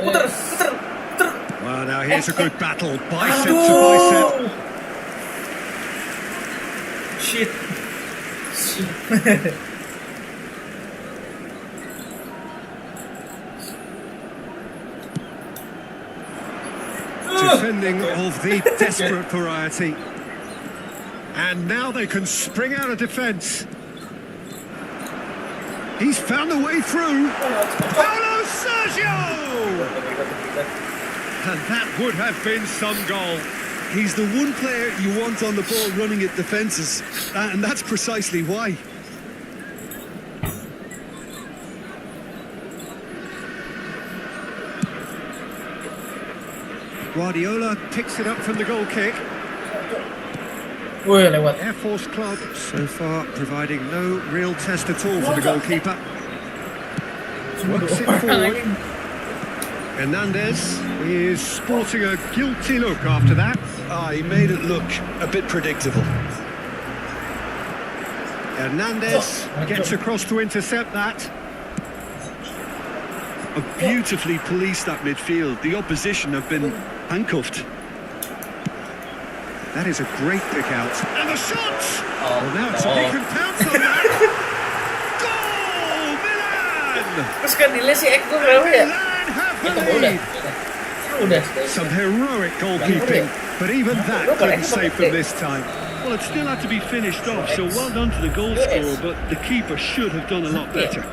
Well, now here's a good battle. Bicep to bicep. Shit. Defending of the desperate variety. And now they can spring out of defence. He's found a way through. Paulo Sergio! And that would have been some goal. He's the one player you want on the ball running at defences, and that's precisely why. Guardiola picks it up from the goal kick. Wih, lewat. Air Force Club so far providing no real test at all for the goalkeeper. Works it forward. Hernandez is sporting a guilty look after that. He made it look a bit predictable. Hernandez gets across to intercept that. Beautifully policed that midfield. The opposition have been handcuffed. That is a great pick out. And the shot! Well, now he can pounce on that. Goal! Milan! Terus kan nilai si Eko berapa ya? Milan have the Itu lead. Udah. Some heroic goalkeeping, but even that couldn't save them this time. Well, it still had to be finished off, so well done to the goal scorer, but the keeper should have done a lot better.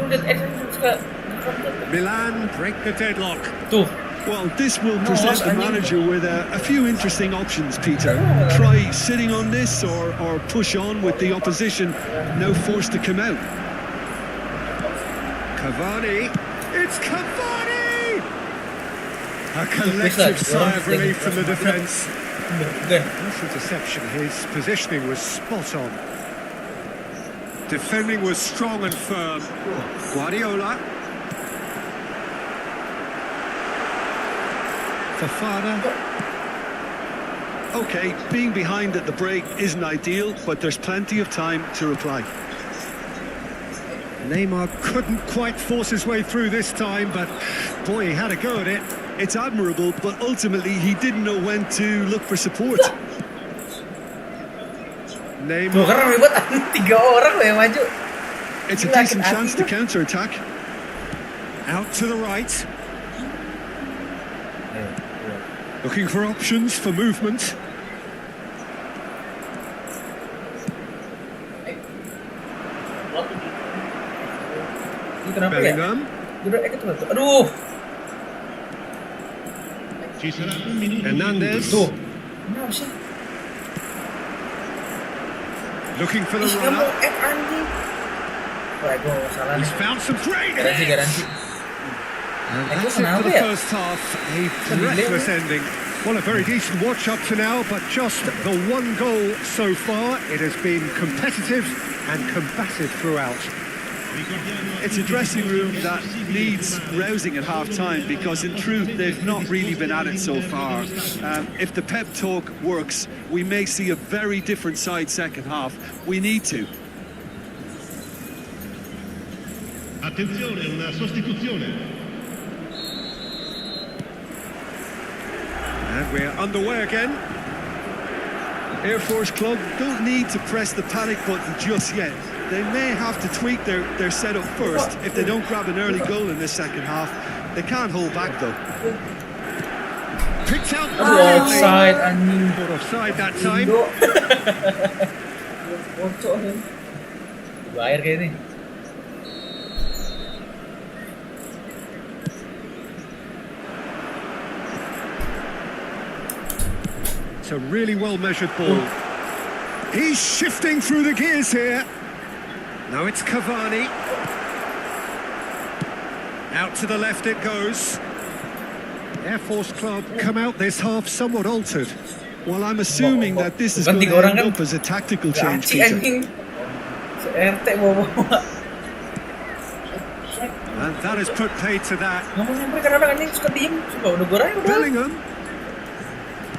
Gue liat Eko suka. Milan break the deadlock. Tuh. Well, this will present the manager with a few interesting options, Peter. Try sitting on this or push on with the opposition, now forced to come out. Cavani. It's Cavani! A collective sigh of relief from the defence. This interception, his positioning was spot on. Defending was strong and firm. Guardiola. Fafana. Okay, being behind at the break isn't ideal, but there's plenty of time to reply. Neymar couldn't quite force his way through this time, but boy, he had a go at it. It's admirable, but ultimately he didn't know when to look for support. Tuh Neymar. kan ribet 3 orang loh yang maju. It's a Gila, decent sakit chance hati to counter-attack. Out to the right. Looking for options for movement. Ini kenapa ya? Bellingham. Udah Eko tuh. Aduh. Ci sarà un minuto. Hernandez. Tuh. Kenapa sih? Looking for the Ih, kamu runner. anjing. Wah, gue salah nih. He's found some great Garansi. And Eko that's it for kenapa the ya? first half. A breathless ending. Well, a very decent watch up to now, but just the one goal so far. It has been competitive and combative throughout. It's a dressing room that needs rousing at half-time because in truth they've not really been at it so far. If the pep talk works, we may see a very different side second half. We need to. Attenzione, una sostituzione. And we're underway again. Air Force Club don't need to press the panic button just yet. They may have to tweak their setup first if they don't grab an early goal in this second half. They can't hold back though. Picked out Offside anjing. Not offside that time. Bocok nih. Bayar kayak ini. It's a really well-measured ball. He's shifting through the gears here. Now it's Cavani. Out to the left it goes. Air Force Club come out this half somewhat altered. Well, I'm assuming that this is Bukan going to 3 orang end kan? up as a tactical change, Gaci Peter. anjing. RT bawa-bawa. And that has put paid to that. Nggak mau nyamper karena anjing suka diem. Suka udah goreng udah. Bellingham.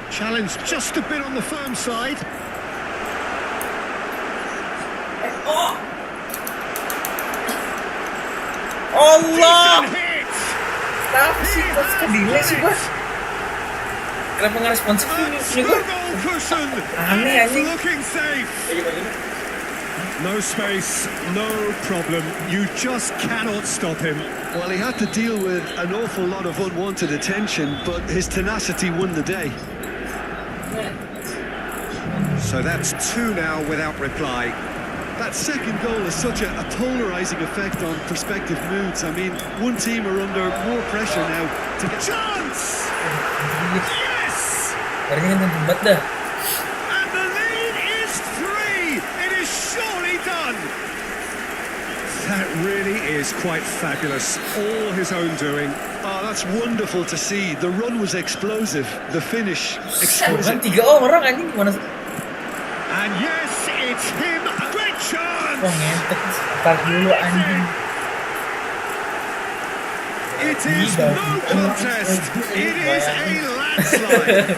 Challenge just a bit on the firm side. Allah! Decent hit. Kenapa sih? Kok suka delay sih gua? Kenapa nggak responsif ini gua? Goal cushion. Aneh, It's anjing. looking safe. No space, no problem. You just cannot stop him. Well, he had to deal with an awful lot of unwanted attention, but his tenacity won the day. So that's 2 now without reply. That second goal has such a polarising effect on prospective moods. I mean, one team are under more pressure now to get... Chance! Yes! Karena kan tempat dah. And the lead is 3! It is surely done! That really is quite fabulous. All his own doing. Oh, that's wonderful to see. The run was explosive, the finish Kan exquisite. 3 orang anjing gimana? And yes, it's him. Great chance! Wah ngentek. Start dulu anjing. It is no contest. It is a landslide.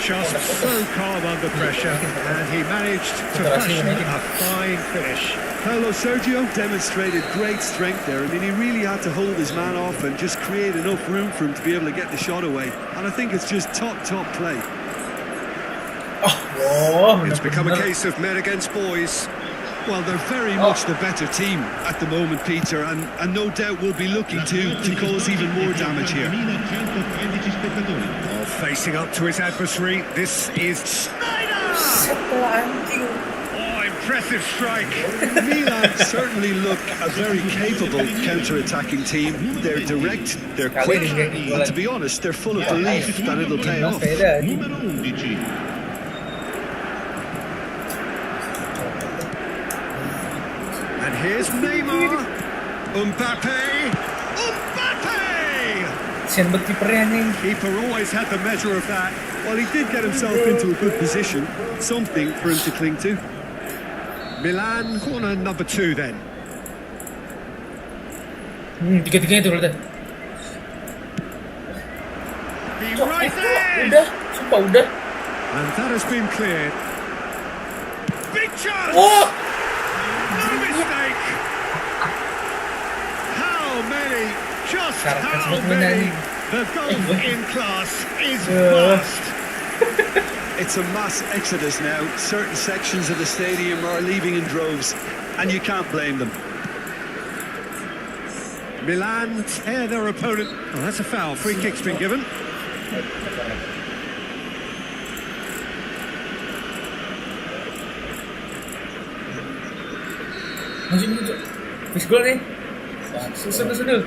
Just so calm under pressure, and he managed to fashion a fine finish. Paulo Sergio demonstrated great strength there. I mean, he really had to hold his man off and just create enough room for him to be able to get the shot away. And I think it's just top play. Oh, It's become a case of men against boys. Well, they're very much the better team at the moment, Peter, and no doubt will be looking to cause even more damage here. 2113 spettatori. Well, facing up to his adversary, this is Schneider! setelah anjing. Oh, impressive strike. Milan certainly look a very capable counter-attacking team. They're direct, they're quick, and to be honest, they're full of belief that it'll pay off. Beda anjing. Numero 11. And here's Neymar. Mbappe. Mbappe! Sian bet kipernya anjing. Keeper always had the measure of that. Well, he did get himself into a good position, something for him to cling to. Milan corner number 2 then. Tiga-tiganya itu udah. He right there! Udah, sumpah udah. And that has been cleared. Big chance! Oh, No mistake! How many? Just how many? The golf in class is vast. It's a mass exodus now. Certain sections of the stadium are leaving in droves, and you can't blame them. Milan tear their opponent. Oh, that's a foul. Free kick's been given. masih menuju. Fix goal nih. Sudah.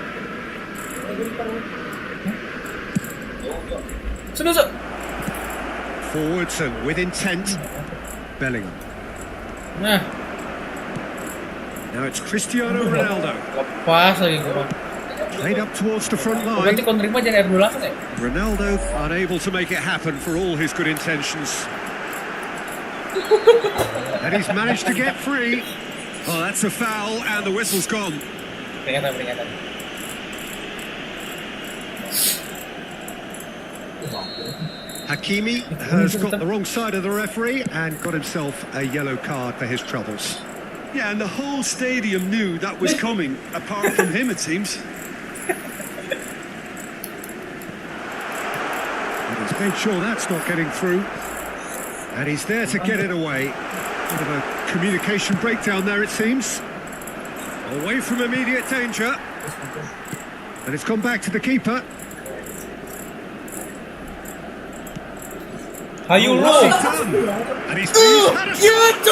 Sudah. Forwards and with intent. Bellingham. Nah, Now it's Cristiano Ronaldo. lepas lagi gua. Played up towards the front Berarti line. kau nerima jangan R2 langsung ya? Ronaldo unable to make it happen for all his good intentions. And he's managed to get free. Oh, that's a foul and the whistle's gone. Peringatan. Hakimi has got the wrong side of the referee and got himself a yellow card for his troubles. Yeah, and the whole stadium knew that was coming, apart from him, it seems. And he's made sure that's not getting through. And he's there to get it away. Bit of a communication breakdown there, it seems. Away from immediate danger. And it's gone back to the keeper. Ayo What's he lo. done? And he's had a shot.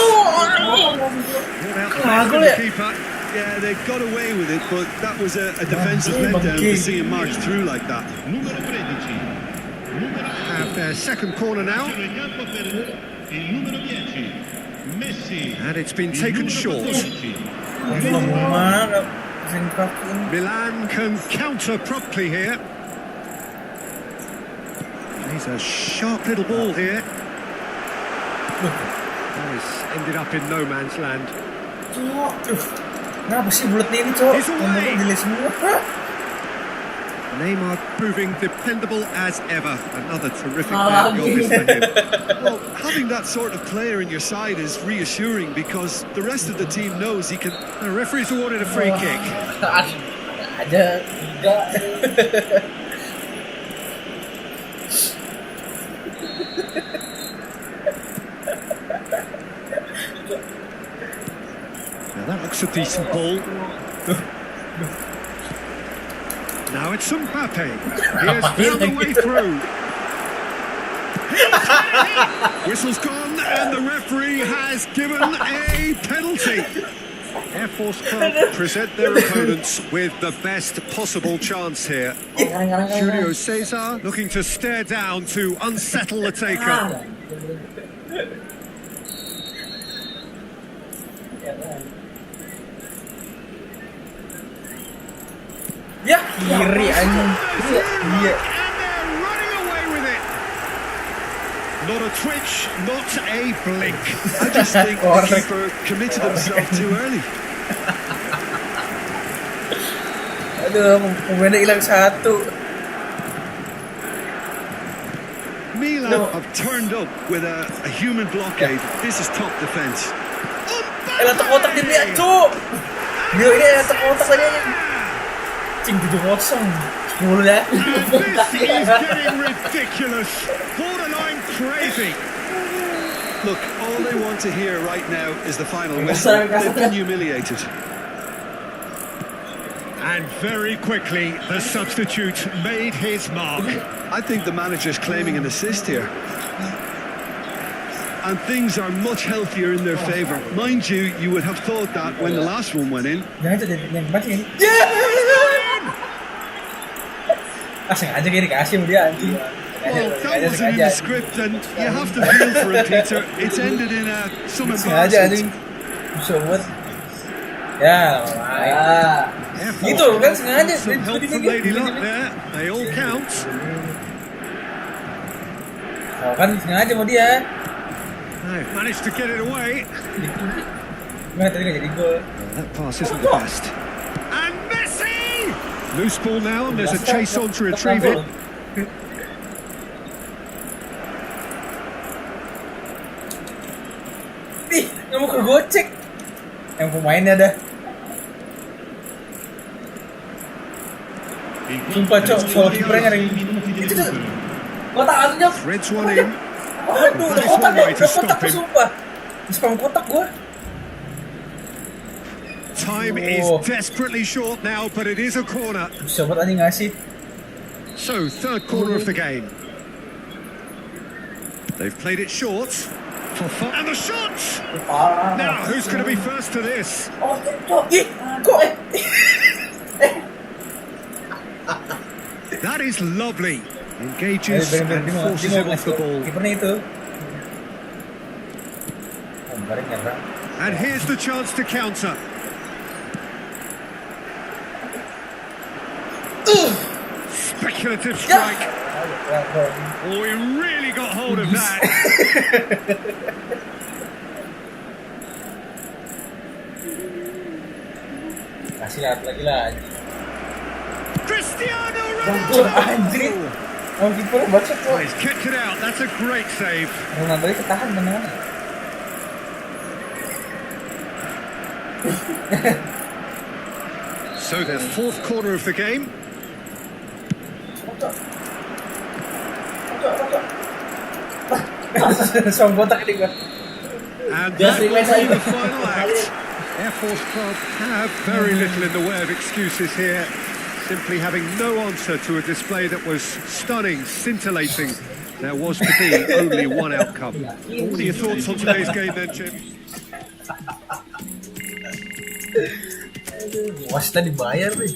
Not out the Kagul ya. keeper. Yeah, they got away with it, but that was a defensive letdown to see him march through like that. Numero 13. Numero Have their second corner now. il campo per il numero 10. Messi. And it's been Il taken numero short. 14. Mana? Singkatin. Milan can counter promptly here. He's a sharp little ball here. Oh, he's ended up in no man's land. Kenapa sih bulatnya ini, Cok? He's away. Ngomongnya delay semua. Neymar proving dependable as ever. Another terrific day at the office for him. Well, having that sort of player in your side is reassuring because the rest of the team knows he can. The referee's awarded a free kick. Aja enggak. Now that looks a decent ball. Now it's Mbappe. He has found the way through. Whistle's gone and the referee has given a penalty. Air Force Club present their opponents with the best possible chance here. Julio Cesar looking to stare down to unsettle the taker. Ya, kiri anjing. Iya. And they're running away with it. Not a twitch, not a blink. I just think the keeper committed himself too early. Aduh, pemainnya hilang satu. Milan have turned up with a human blockade. This is top defence. Letak kotak di dia, Cuk. Dia ini letak kotak aja. Cing 7-0. 10 ya. This is getting ridiculous. Borderline crazy. Look, all they want to hear right now is the final whistle. They've been humiliated. And very quickly, the substitute made his mark. I think the manager's claiming an assist here. And things are much healthier in their favour. Mind you, you would have thought that when the last one went in. Jangan jadi yang baca ini. Sengaja gini kasih dia anjing. Well, that wasn't in the script, and you have to feel for it, Peter. It's ended in some Sengaja embarrassment. anjing. Bisa buat. Ya, itu kan sengaja. Some help from Lady Luck there. They all count. Oh, kan sengaja mau dia. They've managed to get it away. Gimana tadi nggak jadi gol? That pass isn't the best. And Messi! Loose ball now, and there's a chase on to retrieve it. Ih, nggak mau kegocek. Yang pemainnya dah. Sumpah, Cok, soal kipernya yang itu tuh. Kotak atunya. Threads one in. Aduh, udah kotak ya, udah kotak tuh, sumpah. Spam kotak gua. Time is desperately short now, but it is a corner. Bisa buat anjing ngasih. So, third corner of the game. They've played it short. And the shot! Now, who's going to be first to this? Ih, kok? That is lovely. Engages and forces it off the ball. Kipernya itu. Bareng nyerang. And here's the chance to counter. Speculative strike. Oh, he really got hold of that. Kasih lihat lagi lah. Cristiano Ronaldo. Ronaldo. Anjir. Oh, kiper baca tuh. Oh, he's kicked it out. That's a great save. Ronaldo ketahan benar. So the fourth corner of the game. Soal botak ini gua. And that will be the final act. Air Force Club have very little in the way of excuses here. Simply having no answer to a display that was stunning, scintillating. There was to be only one outcome. What are your thoughts on today's game then, Jim? Wasita dibayar nih.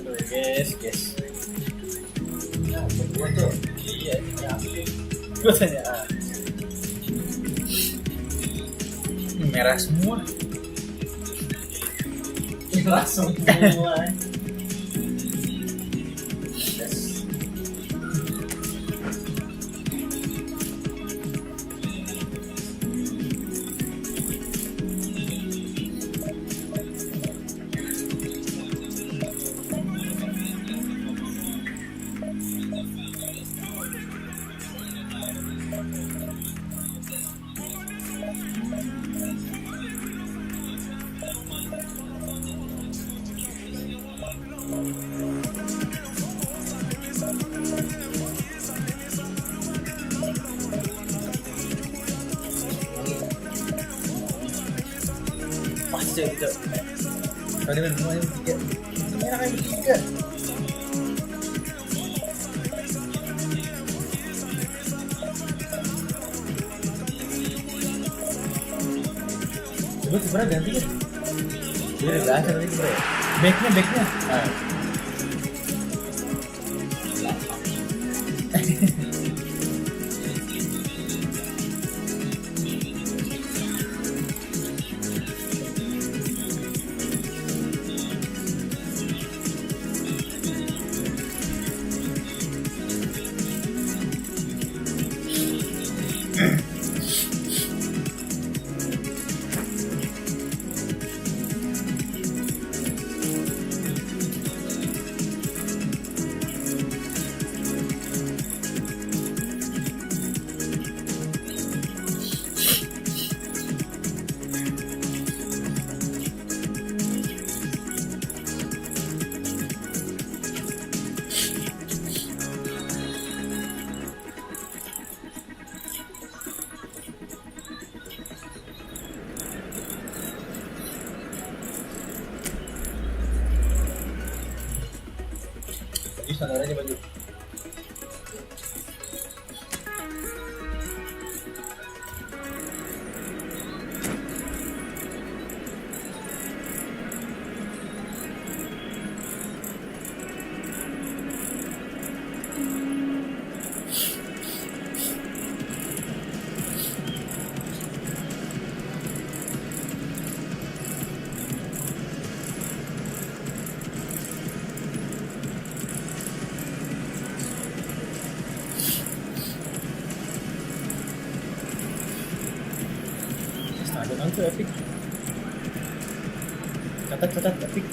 Aduh, guys. Ya, berdua tuh. Iya, gue tanya. Merah semua. Merah semua. Pasti itu. Kali main bertiga. Merah kayak bertiga. Coba kipernya ganti ya. Dia udah gak ada tadi kipernya. Backnya. Nah. Standar aja baju. Ada tuh epic. Catat epic.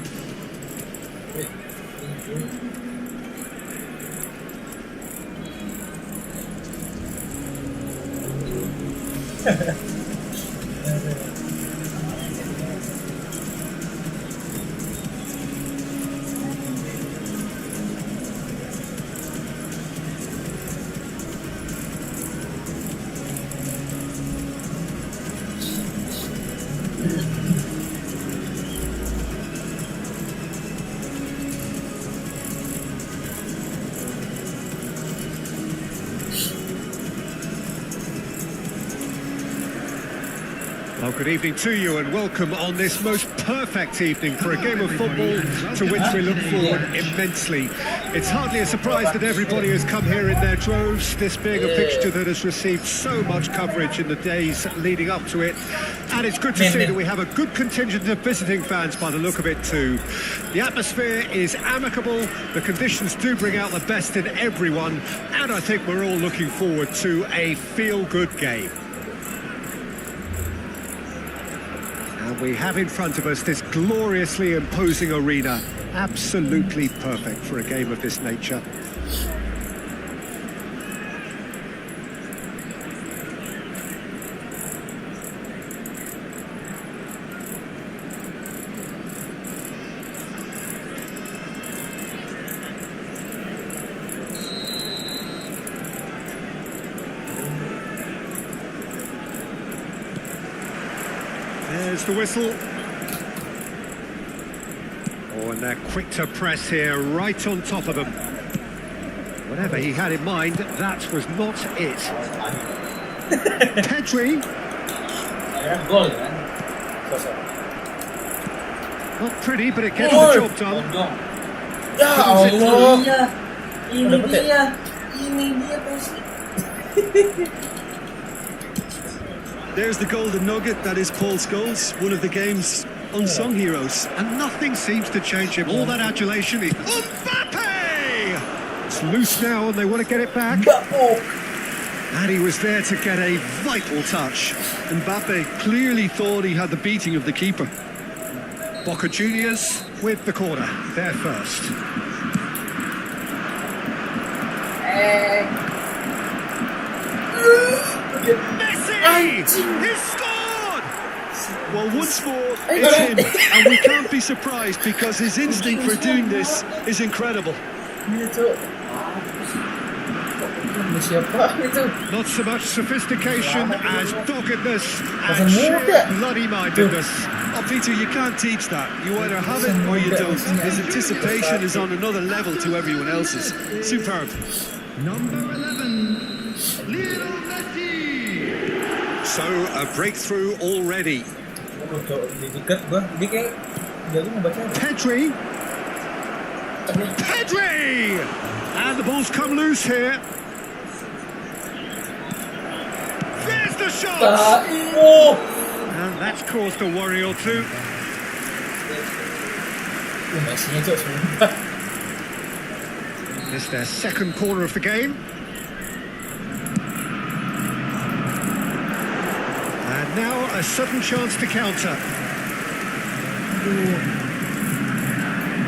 Well, good evening to you and welcome on this most perfect evening for a game of football to which we look forward immensely. It's hardly a surprise that everybody has come here in their droves, this being a fixture that has received so much coverage in the days leading up to it. And it's good to see that we have a good contingent of visiting fans by the look of it too. The atmosphere is amicable, the conditions do bring out the best in everyone, and I think we're all looking forward to a feel-good game. And we have in front of us this gloriously imposing arena, absolutely perfect for a game of this nature. There's the whistle. Oh, and they're quick to press here, right on top of them. Whatever he had in mind, that was not it. Pedri. Not pretty, but it gets the job done. Ya Allah. Ini dia pasti. There's the golden nugget, that is Paul Scholes, one of the game's unsung heroes. And nothing seems to change him. All that adulation is... Oh, Mbappe! It's loose now and they want to get it back. And he was there to get a vital touch. Mbappe clearly thought he had the beating of the keeper. Boca Juniors with the corner, there first. Messi! He scored! Well, once more, it's him, and we can't be surprised because his instinct for doing this is incredible. Ini siapa itu? Not so much sophistication as doggedness Pasal and sheer muda. bloody-mindedness. Oh, Peter, you can't teach that. You either have it or you don't. His anticipation is on another level to everyone else's. Superb. Number 11, Lionel Messi. So, a breakthrough already. Di dekat gua, dia kayak jago ngebaca. Pedri! Pedri! And the ball's come loose here. There's the shot! Oh, And that's caused a worry or two. Messi-nya cok sumpah. It's their second corner of the game. And now a sudden chance to counter.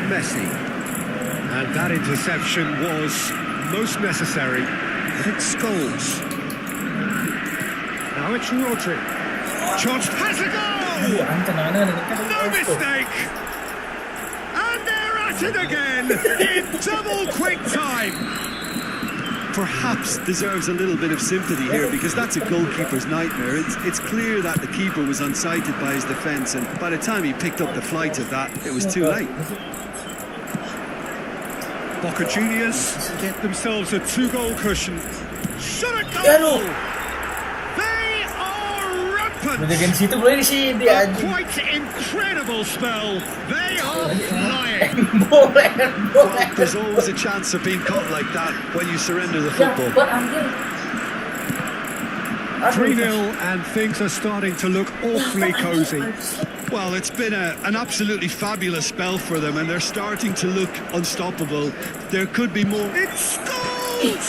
Messi. And that interception was most necessary. It's Scholes. Now it's Rodri. Chance has a goal! Tenangnya No mistake! And they're at it again in double quick time. Perhaps deserves a little bit of sympathy here because that's a goalkeeper's nightmare. It's clear that the keeper was unsighted by his defence, and by the time he picked up the flight of that, it was too late. Boca Juniors get themselves a 2-goal cushion. Shot a Aduh. goal! They are rampant! Menjaga di situ boleh sih dia A anjing. quite incredible spell. They are flying. Boleh. There's always a chance of being caught like that when you surrender the Ya, football. buat anjir. 3-0 and things are starting to look awfully cosy. Well, it's been an absolutely fabulous spell for them, and they're starting to look unstoppable. There could be more. It's goals!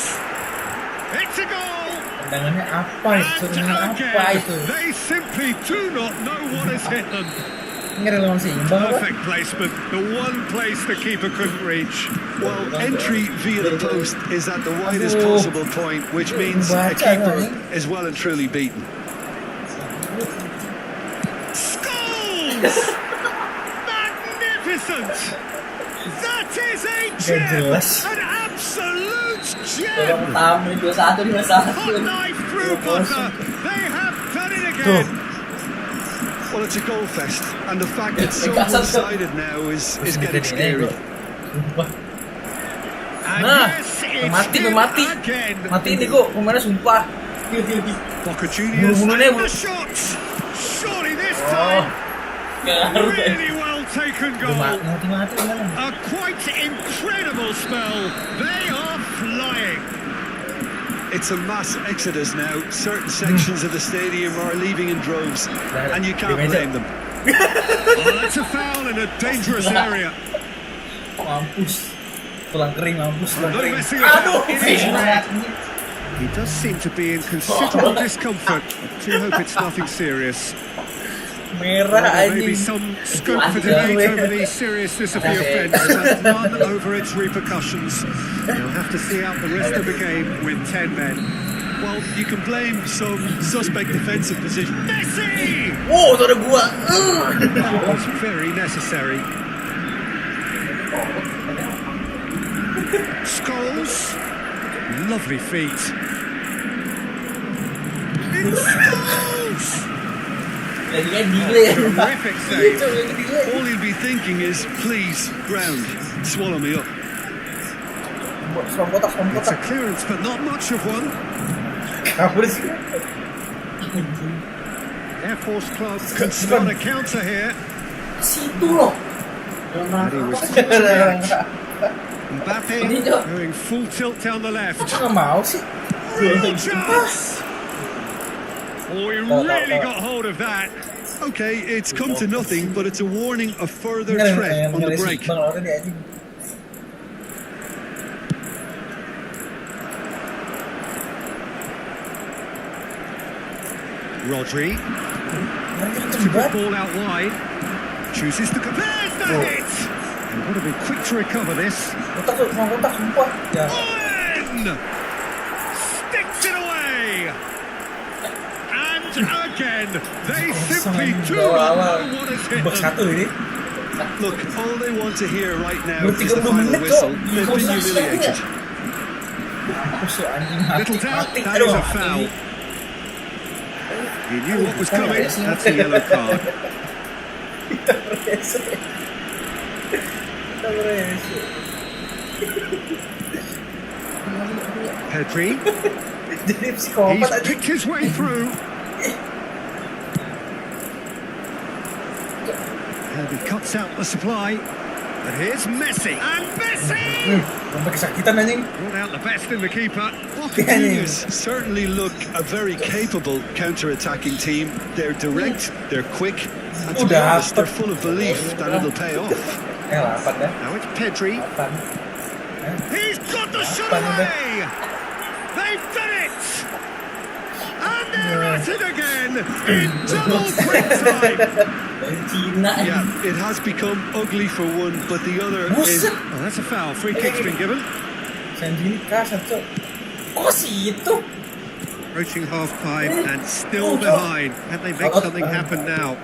It's a goal! Tendangannya apa itu? And Tendangan apa again, itu? they simply do not know what has hit them. Ngeri lawan seimbang apa? Perfect placement, the one place the keeper couldn't reach. Well, entry via the post is at the widest Aduh. possible point, which means a Baca keeper ini. is well and truly beaten. Scholes! Magnificent! That is a gem! jelas. An absolute Babak gem! pertama 2-1 2-1. Hot knife through butter! They have done it again! Well, it's a goal fest, and the fact it's so Kasar, one-sided now is getting scary. Sumpah. And Nah, yes, it's mati, him mati. again! Mati ini kok, pemainnya sumpah. Boca Juniors Bunuh-bunuhnya, and Bu. the shots! Surely this Oh, time, gak ngaruh deh. really well taken goal! Mati-mati gimana? A quite incredible spell. They are flying. It's a mass exodus now. Certain sections of the stadium are leaving in droves, and you can't blame them. Oh, that's a foul in a dangerous area. Mampus. Tulang kering, mampus. Tulang No kering. messing Aduh, about. It is red. He does seem to be in considerable discomfort. Do hope it's nothing serious. merah There may be anjing. some scope for debate over the seriousness of the offence, but none over its repercussions. They'll have to see out the rest of the game with 10 men. Well, you can blame some suspect defensive position. Messi! Wow, itu ada gua. That was very necessary. Scholes. Lovely feet. It's Scholes! Jadi kan delay. Terrific save. Itu lagi delay. All he'll be thinking is, please, ground, swallow me up. Seram kotak, seram It's a kotak. clearance, but not much of one. Kabur sih. Air Force Club can start a counter here. Situ loh. And he was Mbappe going full tilt down the left. Nggak mau sih. Real chance! Oh, he really got hold of that. Okay, it's come to nothing, but it's a warning of further Ngeri, threat on the ngeri sih. break. Bang Laura dia anjing. Rodri Nanti took jembat. the ball out wide. Chooses to go. There's the hit! And would have been quick to recover this. Kotak tuh, seram kotak, sumpah. Ya. Maen! Sticks it away! And again, they simply do not know what has hit Bak them. satu ini. Look, all they want to hear right now Baru is the 30 final menit whistle. kok. They've been humiliated. Kusuk anjing mati. Little doubt, Mati. that Aduh, is a mati. foul. He knew what was coming. That's a yellow card. Kita berese. Kita berese. Pedri, Jadi psikopat he's aja. picked his way through. And he cuts out the supply. And here's Messi. And Messi! Sampai kesakitan anjing. Brought out the best in the keeper. Argentinians certainly look a very capable counter-attacking team. They're direct, they're quick, and to be Udah honest, they're dapet. full of belief that it'll pay off. 8 dah. Now it's Pedri. 8. He's got the shot Apa nih, away! They've done it! And they're at it again in double quick time! Dari Cina. Yeah, it has become ugly for one, but the other is... Buset. Oh, that's a foul. Free kick's been given. Sanjini kasar tuh. Kok situ? Approaching half-time and still behind. Can they make something happen now?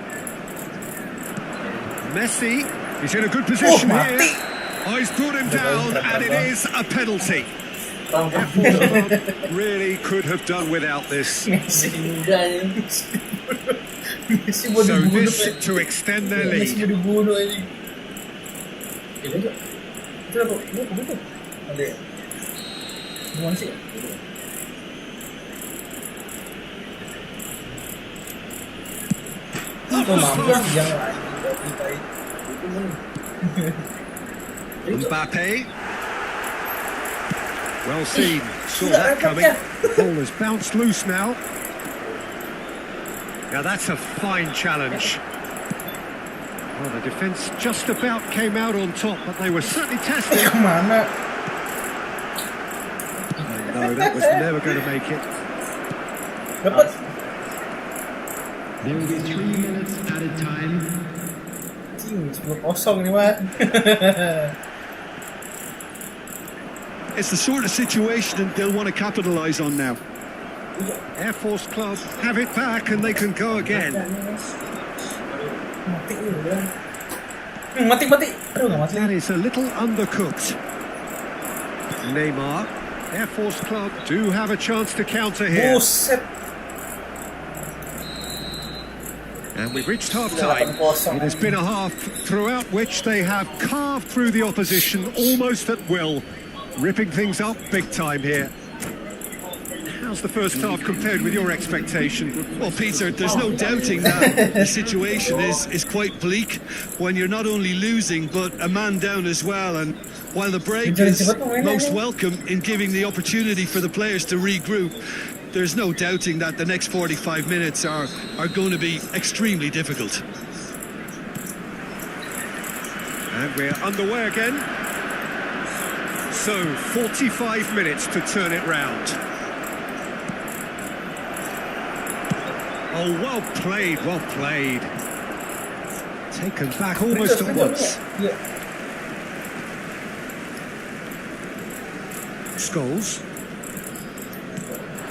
Messi, he's in a good position here. mati. Oh, he's brought him down and it is a penalty. Orang Really could have done without this. Messi. muda ya. Messi mau So dibunuh. this to extend their Messi mau lead. dibunuh anjing. Itu apa? Itu apa itu? Ada ya? Gimana sih? Itu mampus yang lain. Itu men. Mbappe. Well seen. Saw that coming. The ball has bounced loose now. Now that's a fine challenge. Well, the defence just about came out on top, but they were certainly tested. Kemana? No, that was never going to make it. Dapat. There will be 3 minutes added time. Anjing, 10-0 nih, Mak. It's the sort of situation that they'll want to capitalise on now. Air Force Club have it back and they can go again. Mati udah. Mati. Aduh, nggak mati. That is a little undercooked. Neymar. Air Force Club do have a chance to counter here. Buset. And we've reached half-time. It has been a half throughout which they have carved through the opposition almost at will, ripping things up big time here. How's the first half compared with your expectation? Well, Peter, there's no doubting that the situation is quite bleak when you're not only losing, but a man down as well. And while the break is most welcome in giving the opportunity for the players to regroup, there's no doubting that the next 45 minutes are going to be extremely difficult. And we're underway again. So, 45 minutes to turn it round. Oh, well played. Taken back almost at once. Iya. Scholes.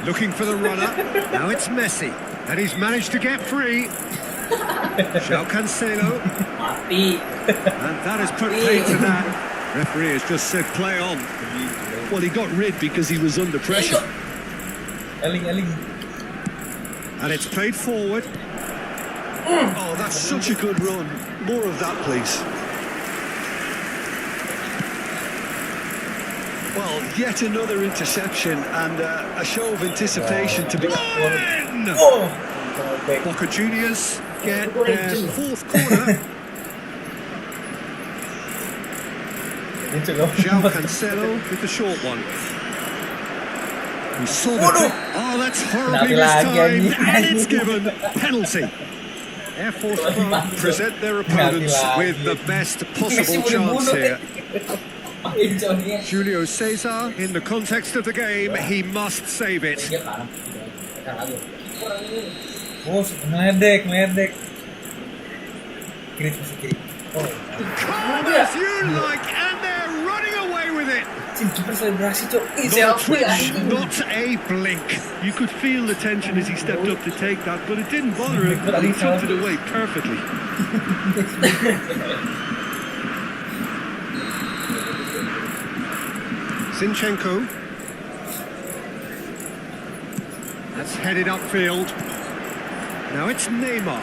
Looking for the runner. Now it's Messi. And he's managed to get free. João Cancelo. Mati. And that has put paid to that. Referee has just said play on. Well, he got rid because he was under pressure. Eling. And it's played forward. Oh, that's such a good run. More of that, please. Well, yet another interception and a show of anticipation to be... Maen! Oh. Boca Juniors get their fourth corner. Itu loh. João Cancelo with the short one. We saw the... Oh, that's horribly Nanti lagi, mistimed. anjing. And it's given penalty. Air Force Club present their opponents with the best possible chance here. Julio Cesar, in the context of the game, he must save it. Oh, meledek. Kiri, masih kiri. Oh. Calm as you like, and they're running away with it. Kiper selebrasi, Cok. Ih, Not a selfie, twitch, anjing. not a blink. You could feel the tension as he stepped up to take that, but it didn't bother him, and he tucked it away perfectly. Zinchenko. That's headed upfield. Now it's Neymar.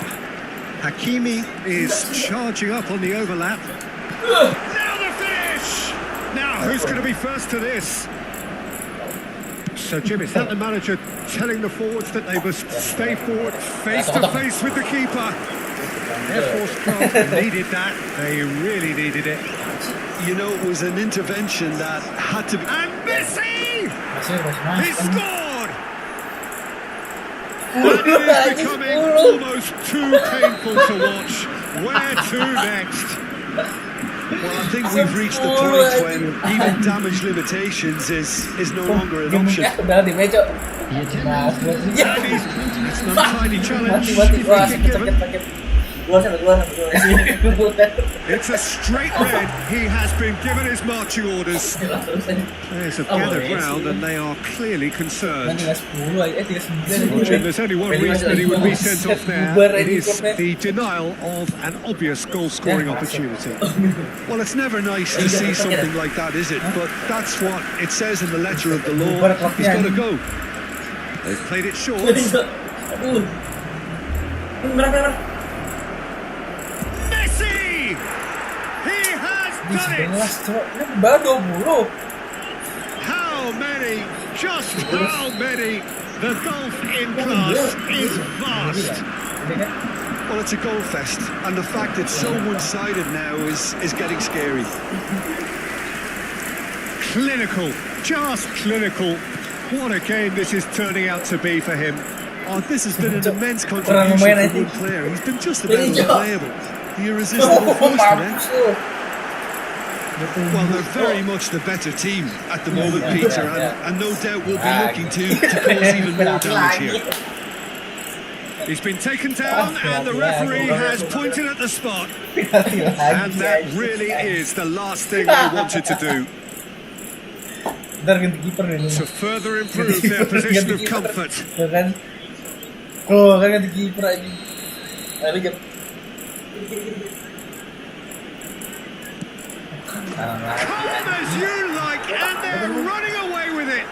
Hakimi is charging up on the overlap. Now the finish! Now, who's going to be first to this? So, Jim, is that the manager telling the forwards that they must stay forward, face to face with the keeper? Air Force 12 needed that. They really needed it. You know, it was an intervention that had to be... And Messi! Masih. He scored! And it is becoming almost too painful to watch. Where to next? Well, I think we've reached the point when even damage limitations is no longer an option. Udah di meja. Nah, It's an untidy challenge. mati. Wah, You think it given? sakit. Keluar. It's a straight red. He has been given his marching orders. Players have gathered round and they are clearly concerned. 10 aja. 9. Well, Jim, there's only one reason that he would be sent off now. It is the denial of an obvious goal-scoring opportunity. Well, it's never nice to see something like that, is it? But that's what it says in the letter of the law. He's got to go. They've played it short. Messi! He has done it! 11 coba. Ini baru 20. How many? Just how many? The golf in class is vast. Ini kan Well, it's a goal fest, and the fact it's so one-sided now is getting scary. Clinical, just clinical. What a game this is turning out to be for him. Oh, this has been an immense contribution from one player. He's been just about unplayable. The irresistible force today. mampus lu. Well, they're very much the better team at the moment, Peter, and no doubt will be looking to cause even more damage here. He's been taken down and the referee has pointed at the spot. And that really is the last thing they wanted to do. Ntar ganti kiper nih. To further improve their position of comfort. Tuh kan. Tuh kan ganti kiper aja. Ayo jam. Calm as you like, and they're running away with it.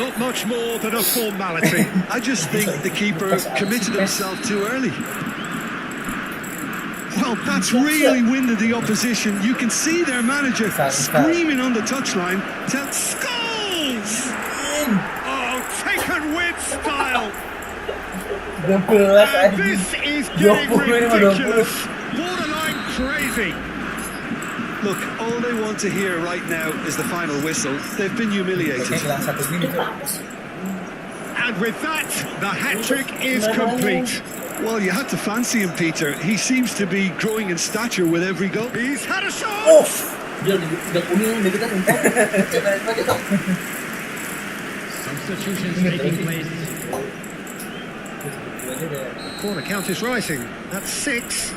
Not much more than a formality. I just think the keeper committed himself too early. Well, that's really winded the opposition. You can see their manager screaming on the touchline. Skulls! Oh, taken with style. 12 And aja. this is getting 20 sama 20. ridiculous. Borderline crazy. Look, all they want to hear right now is the final whistle. They've been humiliated. Kayaknya hilang satu gini tuh. And with that, the hat-trick is complete. Well, you had to fancy him, Peter. He seems to be growing in stature with every goal. He's had a shot. Dia udah kuning, dia kita tumpah. Substitutions taking place. Corner count is rising. That's 6.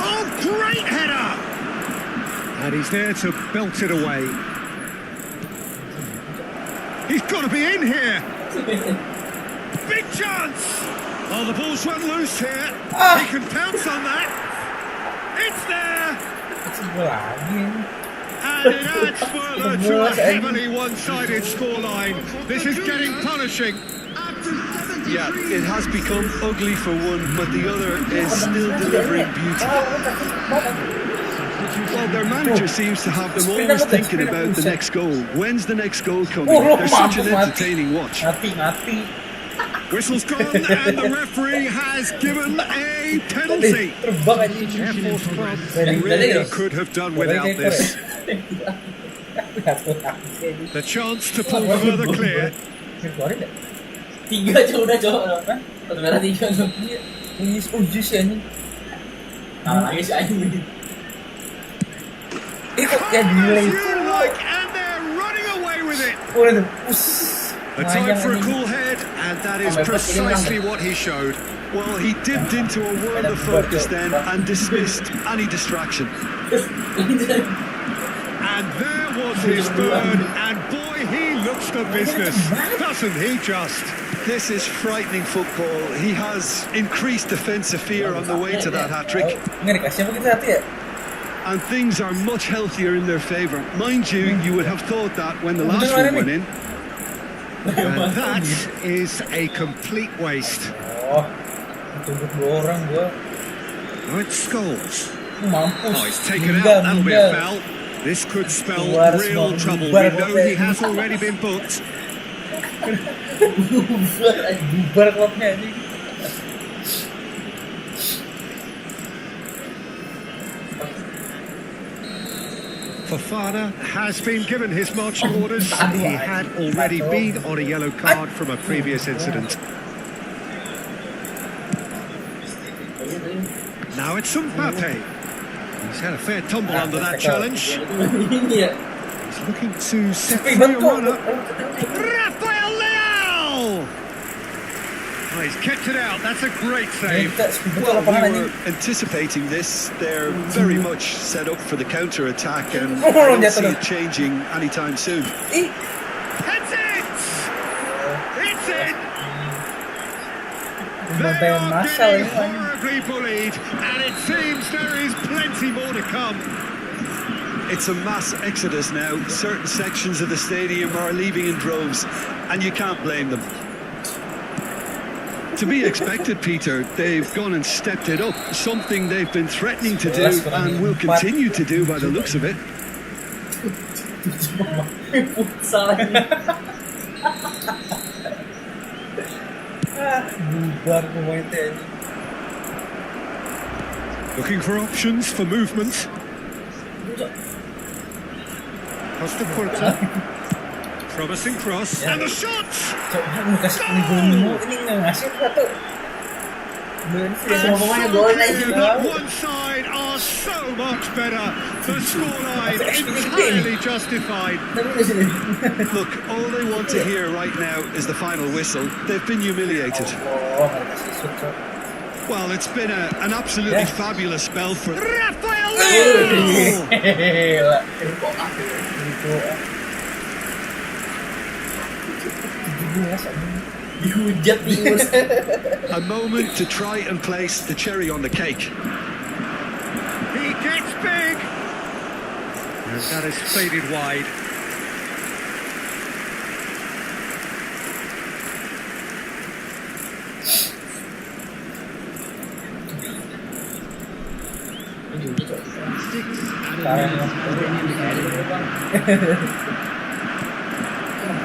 Oh, great header! And he's there to belt it away. He's got to be in here. Big chance! Oh, the ball's run loose here. He can pounce on that. It's there! Gol lagi. And it adds further to a heavily one-sided scoreline. This is getting punishing. Yeah, it has become ugly for one, but the other is still delivering beauty. Well, their manager seems to have them always thinking about the next goal. When's the next goal coming? They're such an entertaining watch. Mati. Whistle's gone and the referee has given a penalty. Terbang aja. Air Force Club really could have done without this. The chance to pull further clear. Keluarin nggak? 3 aja udah cowok. Satu merah 3. Ini setuju sih anjing. Nah, lagi si anjing ini. Kok ya As delay you itu. like, and they're running away with it. Udah tuh. A time for a cool head, and that is precisely what he showed. Well, he dipped into a world of focus then and dismissed any distraction. And there was his bird, and boy, he looks the business, doesn't he just? This is frightening football. He has increased defensive fear on the way to that hat-trick. Nggak dikasih apa kita hati ya? and things are much healthier in their favour. Mind you, you would have thought that when the last one went in. And that is a complete waste. Oh, tunggu 2 orang gua. Oh, it's Scholes. Mampus. Oh, he's taken out. That'll be a foul. This could spell real trouble. We know he has already been booked. Bubar klubnya ini. Fofana has been given his marching orders. He had already been on a yellow card from a previous incident. Now it's Mbappe. He's had a fair tumble under that challenge. Iya. He's looking to set free a runner. Rafael Leao! Oh, he's kept it out. That's a great save. Well, we were anticipating this. They're very much set up for the counter-attack, and I don't see it changing anytime soon. That's it! It's in! They are getting horribly bullied, and it seems there is plenty more to come. It's a mass exodus now. Certain sections of the stadium are leaving in droves, and you can't blame them. To be expected, Peter. They've gone and stepped it up, something they've been threatening to do and will continue to do by the looks of it. Looking for options for movement. Costa Curta. Promising cross. And the shot! One side are so much better. The scoreline entirely justified. Look, all they want to hear right now is the final whistle. They've been humiliated. Well, it's been an absolutely fabulous spell for Rafael Leao! A moment to try and place the cherry on the cake. He gets big! And that is faded wide.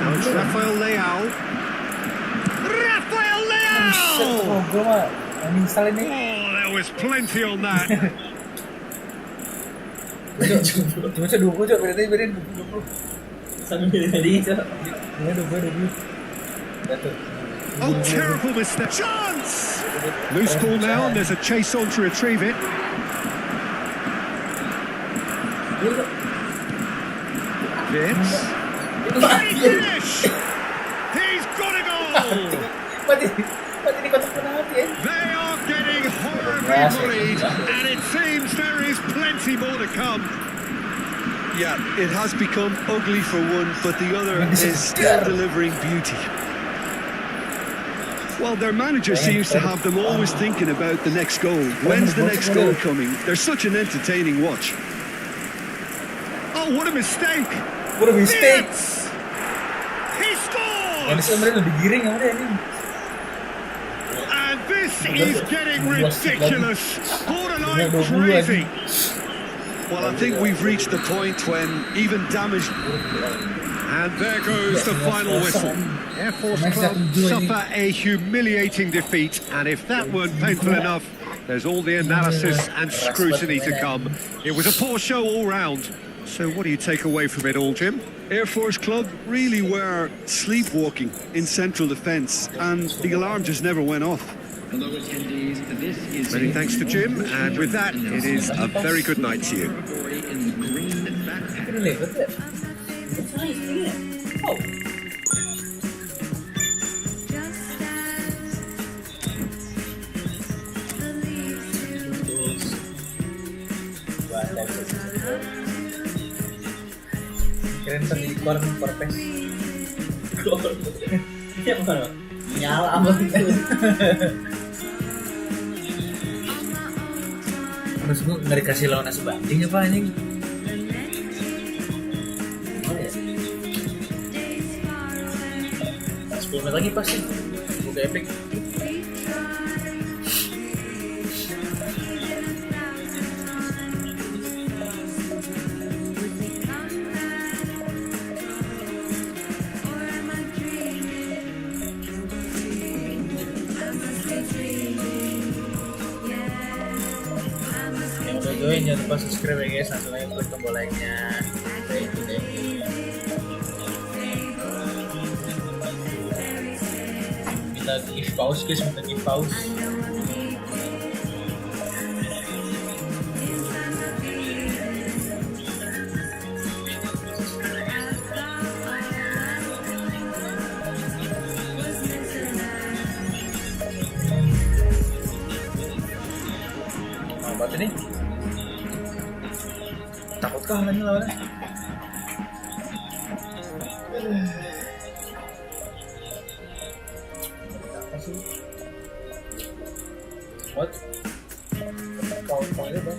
Now it's Rafael Leao. Rafael Leao! Oh, there was plenty on that. Cuma 20 cok, berin 20. Sambil tadi cok. 20. Oh, terrible mistake. Chance! Loose ball now, and there's a chase on to retrieve it. Vince. Ready finish! He's got a goal! They are getting horribly bullied, and it seems there is plenty more to come. Yeah, it has become ugly for one, but the other is still delivering beauty. Well, their manager seems to have them always thinking about the next goal. When's the next goal coming? They're such an entertaining watch. Oh, what a mistake! What a mistake! Yes! He scores! Ini sebenarnya lebih giring ya udah ini. And this is getting ridiculous. Borderline crazy. Well, I think we've reached the point when even damaged... And there goes the final whistle. Air Force Club suffer a humiliating defeat, and if that weren't painful enough, there's all the analysis and scrutiny to come. It was a poor show all round. So what do you take away from it all, Jim? Air Force Club really were sleepwalking in central defence, and the alarm just never went off. Hello attendees, this is Many thanks to Jim, and with that, it is a very good night to you. in the green backpack. Ini lewat ya. Oh. Keren tadi korn korpes. Iya mana? Nyala amat itu. Maksud gue nggak dikasih lawan sebanding apa anjing? Oh, ya. 10 menit lagi pasti. Buka epic. Join, jangan lupa subscribe ya guys, langsung aja klik tombol like-nya. Thank you. Minta give pause guys, minta give pause. Apa tuh nih? Takut kah nanya lawannya? Apa sih? What? Kau-kaunya bang?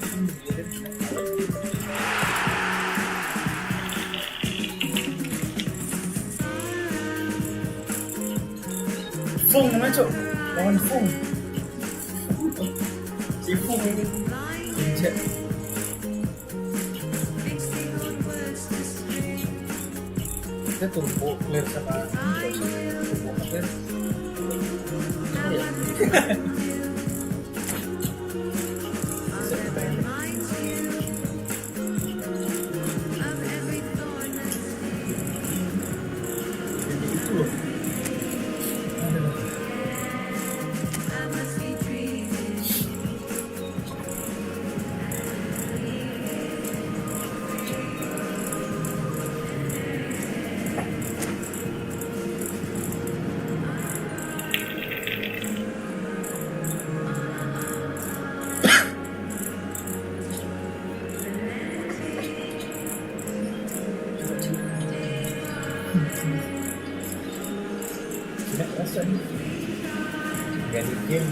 Fung namanya cok, lawan Fung. Si Fung ini. Injek. Kita turbo clear sama turbo clear. Tidak kerasa nih. Ganti game.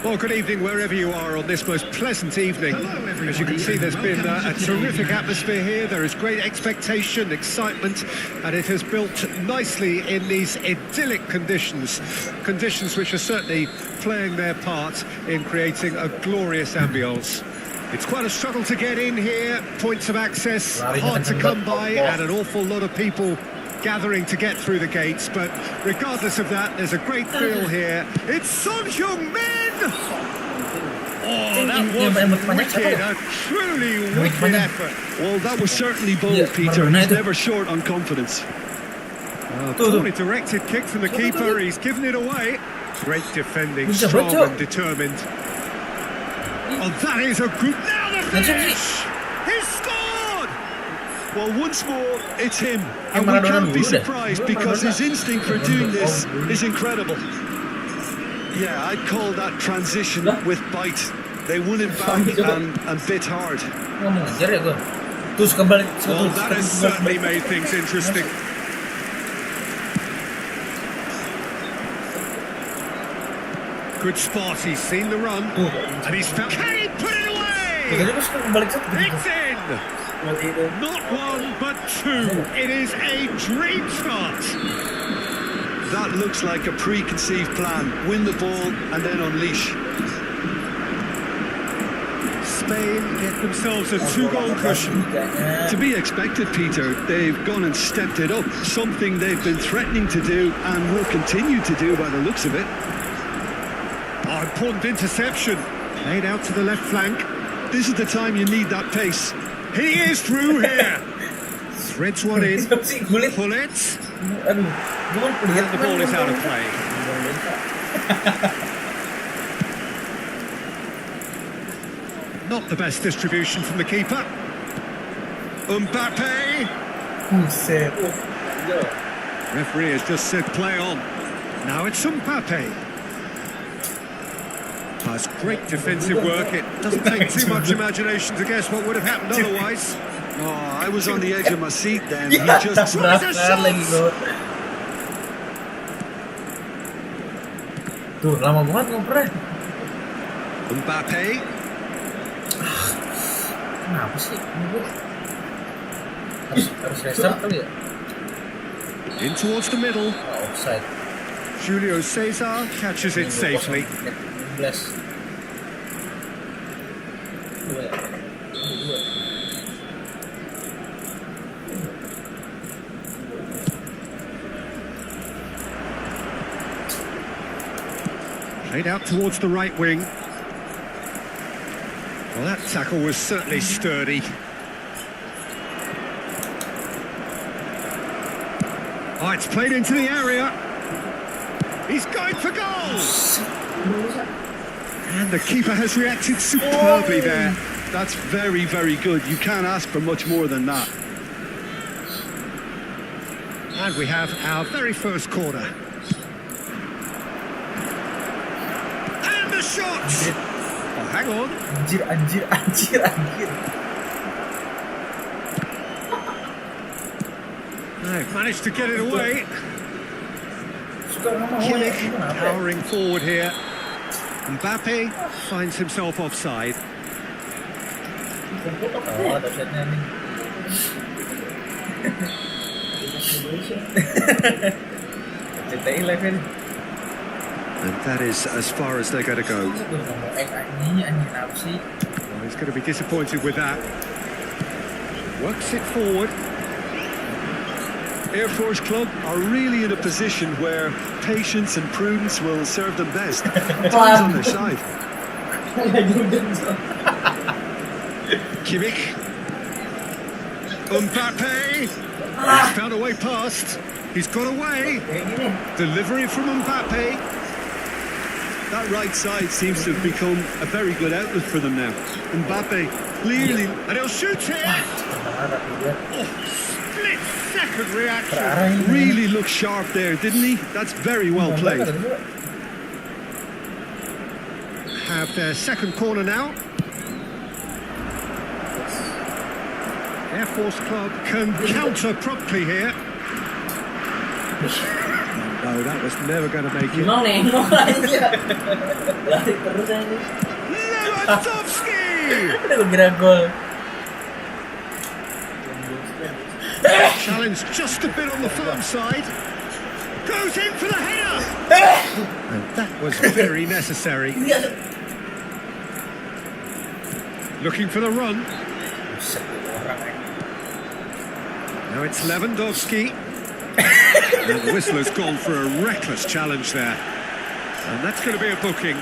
Well, good evening wherever you are on this most pleasant evening. As you can see, there's been a terrific atmosphere here. There is great expectation, excitement, and it has built nicely in these idyllic conditions. Conditions which are certainly playing their part in creating a glorious ambience. It's quite a struggle to get in here. Points of access hard to come by, and an awful lot of people gathering to get through the gates, but regardless of that, there's a great feel here. It's Son Heung-min! Oh, that was wicked, a truly wicked effort. Well, that was certainly bold, Peter. He's never short on confidence. Poorly directed kick from the keeper, he's given it away. Great defending, strong and determined. Oh, that is a good... Now the finish! He scored! Well, once more, it's him. And we can't be surprised because his instinct for doing this is incredible. Yeah, I'd call that transition with bite. They won it back and bit hard. Well, that has certainly made things interesting. Good spot, he's seen the run, and he's found... Can he put it away? It's in! Not one, but two. It is a dream start. That looks like a preconceived plan. Win the ball and then unleash. Spain get themselves a 2-goal cushion. To be expected, Peter. They've gone and stepped it up, something they've been threatening to do and will continue to do by the looks of it. Oh, important interception. Played out to the left flank. This is the time you need that pace. He is through here. Threads one in. Siapa sih kulit? Pull it. Aduh, gua kan kulit. And the ball is out of play. Not the best distribution from the keeper. Mbappe. Buset. Referee has just said play on. Now it's Mbappe. That's great defensive work. It doesn't take too much imagination to guess what would have happened otherwise. Oh, I was on the edge of my seat then. He Ya, just... berakar lagi gua. Tuh, lama banget ngobrol. Mbappe. Kenapa sih? Gua harus restart kali ya? In towards the middle. Oh, offside. Julio Cesar catches it safely. 16. Dua. Played out towards the right wing. Well, that tackle was certainly sturdy. Oh, it's played into the area. He's going for goals. And the keeper has reacted superbly there. That's very, very good. You can't ask for much more than that. And we have our very first corner. And the shot. Oh, hang on. Anjir. They've managed to get it away. Suka ngomong Kimmich kenapa? powering forward here. Mbappe finds himself offside. Oh, ada offside-nya nih. CTI live ini. And that is as far as they're going to go. Aduh, ngomong ini anjing apa sih? Well, he's going to be disappointed with that. Works it forward. Air Force Club are really in a position where patience and prudence will serve them best. Time's on their side. Kimmich. Mbappe. He's found a way past. He's got away. Kayak gini. Delivery from Mbappe. That right side seems to have become a very good outlet for them now. Mbappe clearly... And he'll shoot it. Parah dia. Split second reaction. Parah ini. Really looked sharp there, didn't he? That's very well played. Have their second corner now. Air Force Club can counter promptly here. No, that was never going to make it. Gimana nengok aja. Lari terus aja. Lewandowski! Udah kira gol. Challenge just a bit on the firm side. Goes in for the header! And that was very necessary. Looking for the run. Now it's Lewandowski. And the whistler's gone for a reckless challenge there. And that's going to be a booking.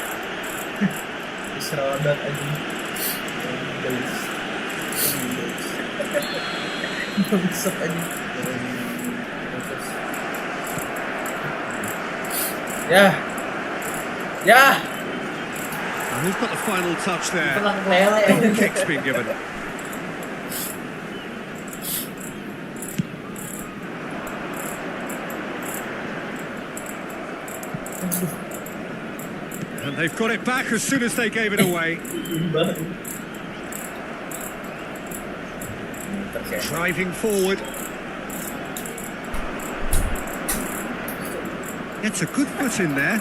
Serodot aja. Bangsat aja. Ya. And who's got the final touch there? Pelang lele. Kick's been given. And they've got it back as soon as they gave it away. Driving forward. Gets a good foot in there.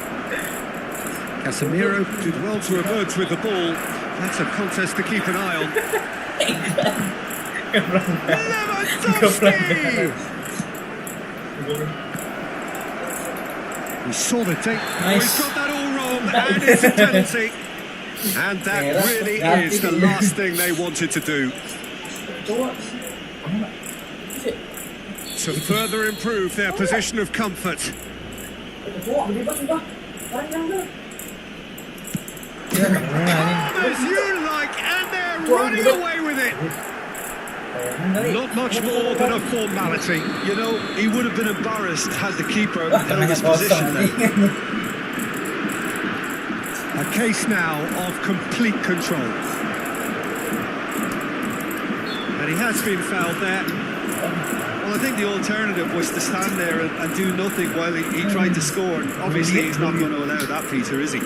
Casemiro did well to emerge with the ball. That's a contest to keep an eye on. Lewandowski! We saw the tape. Nice. He's got that all wrong, and it's a penalty. And that really is the last thing they wanted to do. To further improve their position of comfort. As you like, and they're running away with it. Not much more than a formality. You know, he would have been embarrassed had the keeper held his position there. A case now of complete control. And he has been fouled there. Well, I think the alternative was to stand there and do nothing while he tried to score. Obviously, he's not going to allow that, Peter, is he?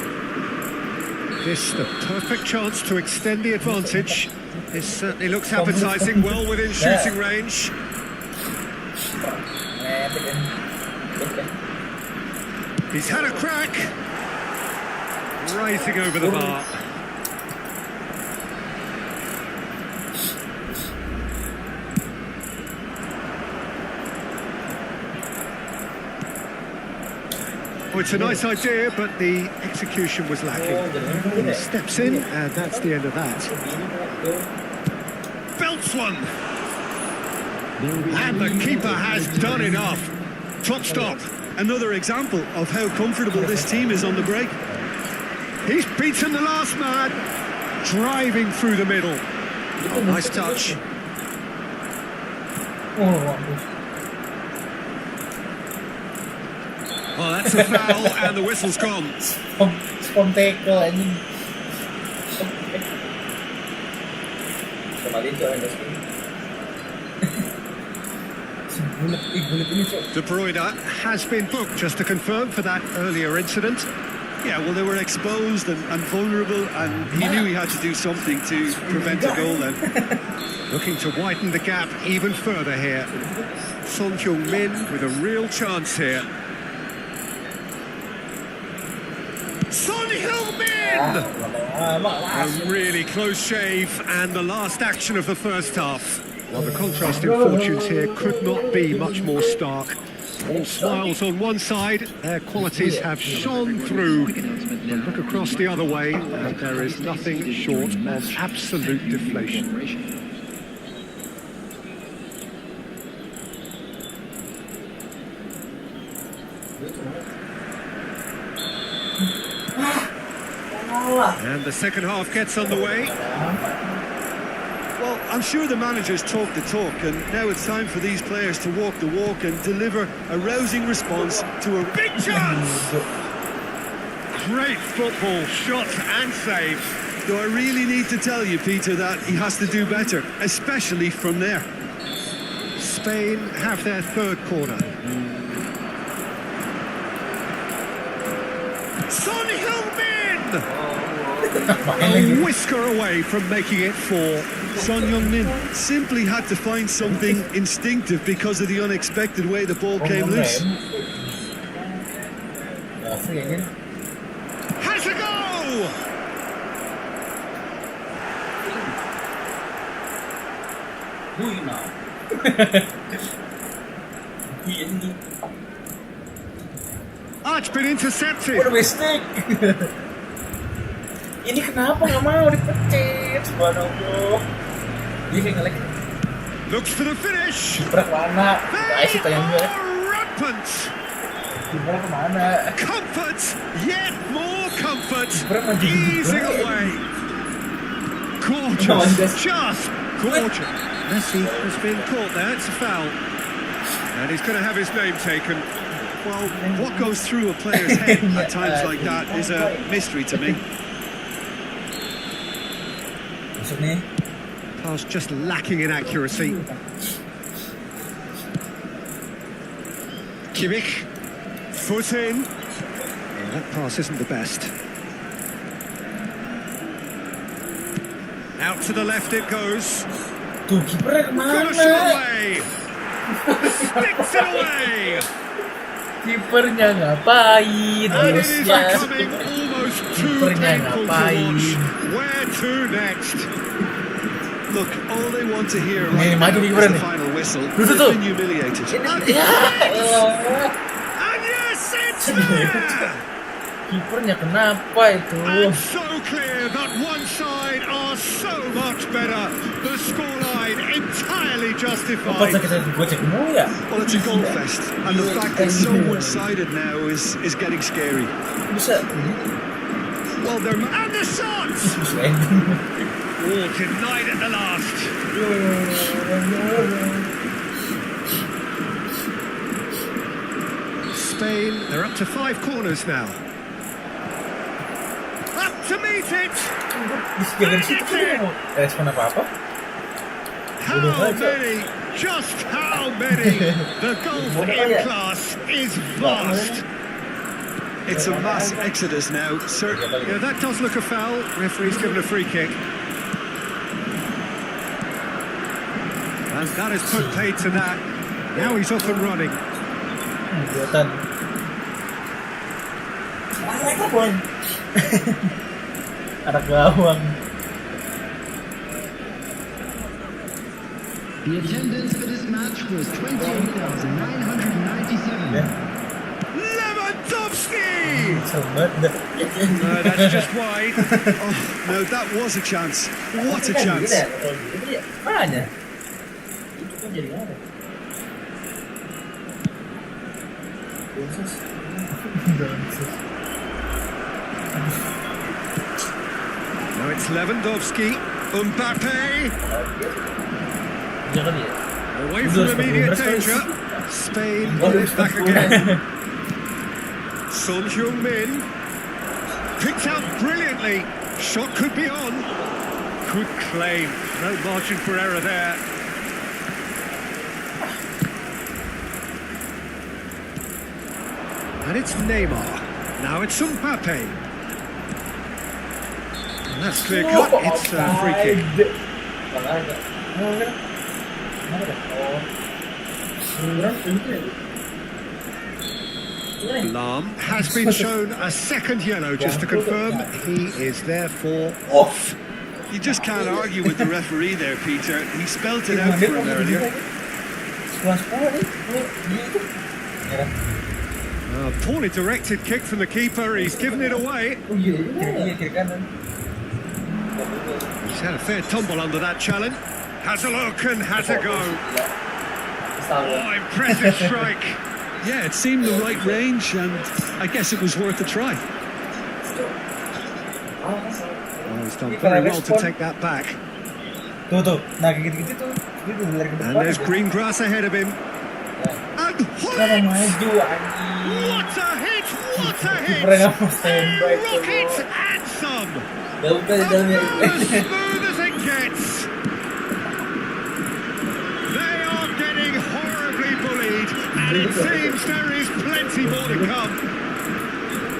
This the perfect chance to extend the advantage. This certainly looks appetising, well within shooting range. He's had a crack. Rising over the bar. Oh, it's a nice idea, but the execution was lacking. He steps in, and that's the end of that. Belts one! And the keeper has done enough. Top stop. Another example of how comfortable this team is on the break. He's beaten the last man, driving through the middle. Oh, nice touch. Oh, that's a foul, and the whistle's gone. Sponteko anjing. Kembali ke Anderson. Bulat ini, Cok. De Bruyne has been booked, just to confirm, for that earlier incident. Yeah, well, they were exposed and vulnerable, and he knew he had to do something to prevent a goal then. Looking to widen the gap even further here. Son Heung-min with a real chance here. Son Heung-min! A really close shave, and the last action of the first half. Well, the contrasting fortunes here could not be much more stark. All smiles on one side, their qualities have shone through. But look across the other way, and there is nothing short of absolute deflation. And the second half gets underway. Well, I'm sure the managers talk the talk, and now it's time for these players to walk the walk and deliver a rousing response to a Big chance! Great football, shot and save. Do I really need to tell you, Peter, that he has to do better, especially from there? Spain have their third corner. Son Heung-min! A whisker away from making it 4. Son Heung-min simply had to find something instinctive because of the unexpected way the ball came loose. Has a go! Ah, it's been intercepted. Mistake. Ini kenapa nggak mau dipencet? Subhanallah. Dia kayak ngelek. Looks for the finish. Berak mana? Guys, itu yang gue. Rampant. Berak kemana? Comfort, yet more comfort. Berak maju Easing away. Gorgeous, just gorgeous. Messi has been caught there. It's a foul, and he's going to have his name taken. Well, what goes through a player's head at times like that is a mystery to me. Pass just lacking in accuracy. Kimmich, foot in. Yeah, that pass isn't the best. Out to the left it goes. Tuh, kipernya Got a kemana? shot away. Sticks it away. Kipernya ngapain? And it is Bosnya. becoming almost too Kipernya painful to ngapain? watch. Where to next? Look, all they want to hear Nih, right maju now kipernya is the nih. final whistle. Tuh, tuh, They've tuh. been humiliated. And yes, it's there. Kipernya kenapa itu? And so clear that one side are so much better. The scoreline entirely Apa justified. kita gocek mulu ya? Well, it's a goal fest, and the fact it's so one-sided now is getting scary. Bisa. Well, they're and the shots. Bisa. Oh, denied at the last. Spain, they're up to 5 corners now. Up to meet it. Jangan situ kan mau respon apa-apa. How many? Just how many? The golf in class is vast. It's a mass exodus now. Yeah, that does look a foul. Referee's given a free kick. And that has put paid to that. Now he's off and running. Buatan. Ada gawang. The attendance for this match was 28,997. Ya, Lewandowski! sobat dah. No, that's just wide. Oh, no, that was a chance. What a chance. Mana? Itu kan jadi apa? Now it's Lewandowski. Mbappe. Jangan ya. Away from immediate danger. Spain is back again. Son Heung-min. Picked out brilliantly. Shot could be on. Good claim. No margin for error there. And it's Neymar. Now it's Mbappe. And that's clear cut. It's a free kick. Lam has been shown a second yellow, just to confirm he is therefore off. You just can't argue with the referee there, Peter. He spelt it out for him earlier. A poorly directed kick from the keeper. He's given it away. He's had a fair tumble under that challenge. Has a look and has a go. Oh, impressive strike. Yeah, it seemed the right range, and I guess it was worth a try. Oh, he's done very well to take that back. Tuh, nah kayak gitu-gitu tuh. Dia udah lari ke And depan. there's green grass ahead of him. And Kenapa maju anjing? what a hit! What a hit! Kipernya nggak mau standby A tuh. rocket and some. Jauh kan di dalamnya. As smooth as it gets. They are getting horribly bullied, and it seems there is plenty more to come.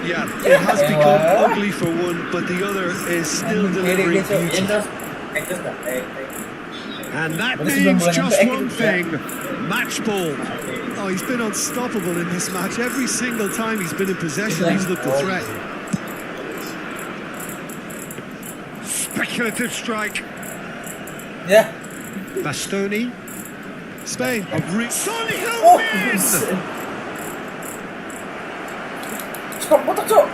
Yeah, it has become ugly for one, but the other is still delivering beauty. And that means just one thing: match ball. Oh, he's been unstoppable in this match. Every single time he's been in possession, he's looked a threat. Speculative strike. Ya. Bastoni. Spain have Son Oh, Heung-min! Stop, botak cok.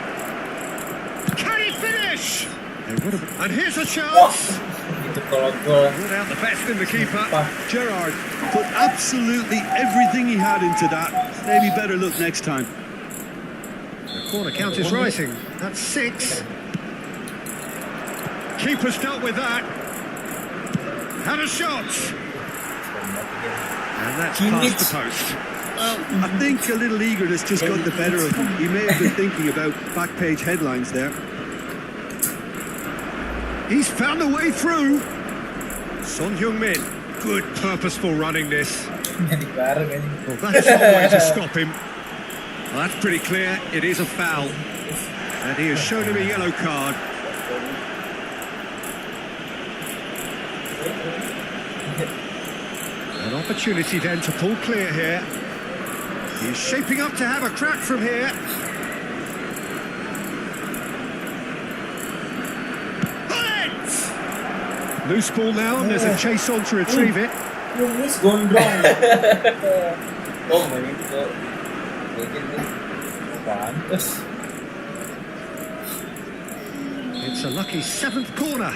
Can he finish? And here's a chance. Itu kalau gol. Put out the best in the keeper. Gerrard put absolutely everything he had into that. Maybe better look next time. The corner count is rising. That's 6. Keeper's dealt with that. Had a shot. And that's past the post. Well, I think a little eagerness just got the better of him. He may have been thinking about back page headlines there. He's found a way through. Son Heung-min. Good purposeful running this. Jadi bareng anjing. Well, that's one way to stop him. Well, that's pretty clear. It is a foul. And he has shown him a yellow card. An opportunity then to pull clear here. He's shaping up to have a crack from here. Bullet! Loose ball now, and there's a chase on to retrieve it. Lumis gondrong. Oh, main itu. Pantes. It's a lucky 7th corner.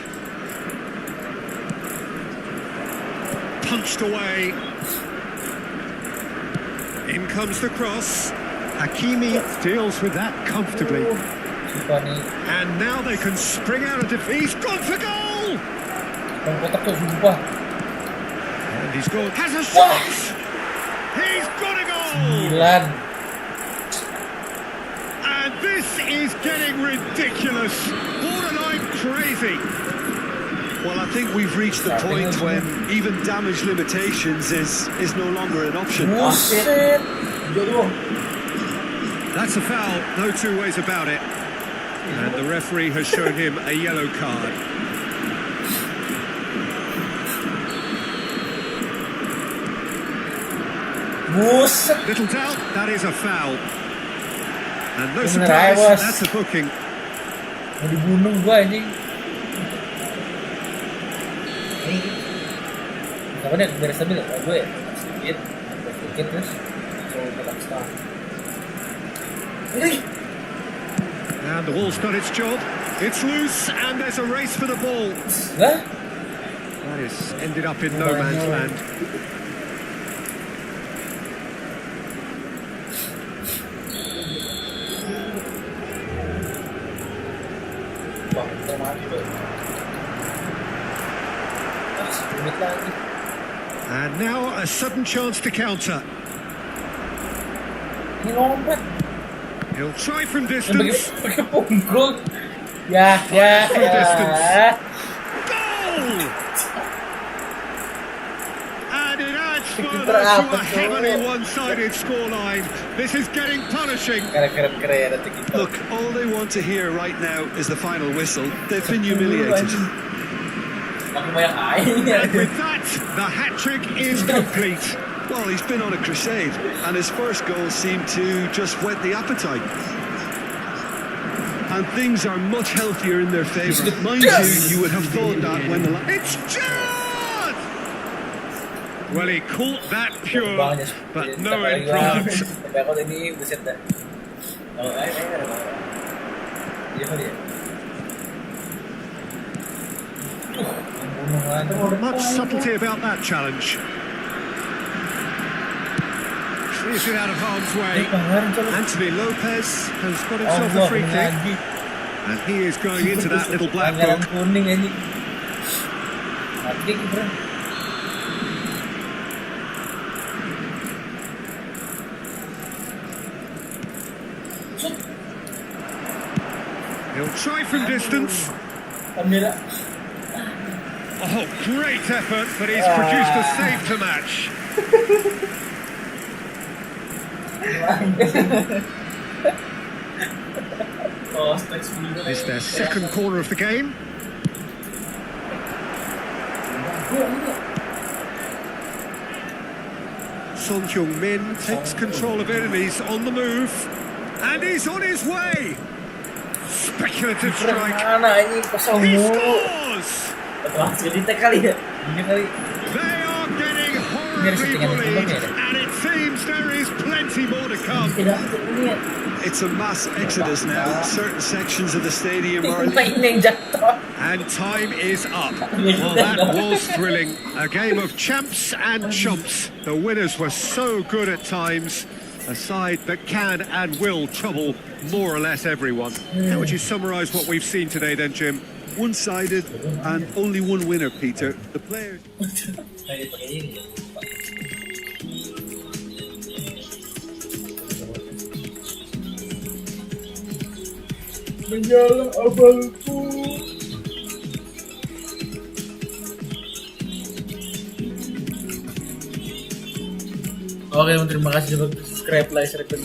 Punched away. In comes the cross. Hakimi deals with that comfortably. Sumpah nih. And now they can spring out of defeat. He's gone for goal! Bang kotak tuh, sumpah. And he's gone. Has a shot! He's got a goal! 9. And this is getting ridiculous. Borderline crazy. Well, I think we've reached the point when even damage limitations is no longer an option. Buset. Jodoh. That's a foul, no two ways about it. And the referee has shown him a yellow card. Buset. Little doubt, that is a foul. And no Bener, surprise, awas. that's a booking. Mau dibunuh gua anjing. Kapan ya beres stabil ya? Gue ya sedikit terus coba pegang setengah. And the ball's done its job. It's loose, and there's a race for the ball. Lah? That is ended up in no man's land. Wah, kita mati tuh. 10 menit lagi. And now a sudden chance to counter. Ini lompat. He'll try from Pakai distance. punggung. Ya. From distance. Goal! And it adds further to a heavily one-sided scoreline. This is getting punishing. Keren nanti kita. Look, all they want to hear right now is the final whistle. They've been humiliated. Makin banyak airnya. And with that, the hat-trick is complete. Well, he's been on a crusade, and his first goal seemed to just whet the appetite. And things are much healthier in their favour. Mind you would have thought that when the... It's Gerrard! Well, he caught that pure, but no end product. Tapi aku ini buset dah. Oh, ayo ada apa? Iya kali ya. Much subtlety about that challenge. Clears it out of harm's way. Anthony Lopez has got himself a free kick. And he is going into that little black book. Kuning ini. Mati kiper. He'll try from distance. Kamera. Oh, great effort, but he's produced a save to match. Oh, strike sembilan. It's their second corner of the game. Son Heung-min takes control of it and he's on the move. And he's on his way. Speculative strike. Mana ini kosong He mulu. scores! Wah, cerita kali ya. Ini kali. They are getting horribly bullied, and it seems there is plenty more to come. Tidak ini ya. It's a mass exodus now. Certain sections of the stadium are... Main yang jatuh. And time is up. Well, that was thrilling. A game of champs and chumps. The winners were so good at times. A side that can and will trouble more or less everyone. How would you summarise what we've seen today then, Jim? One-sided and only one winner, Peter. The players... Ayo pakai ini. Menyala abalku. Oke, terima kasih sudah subscribe, like, share, dan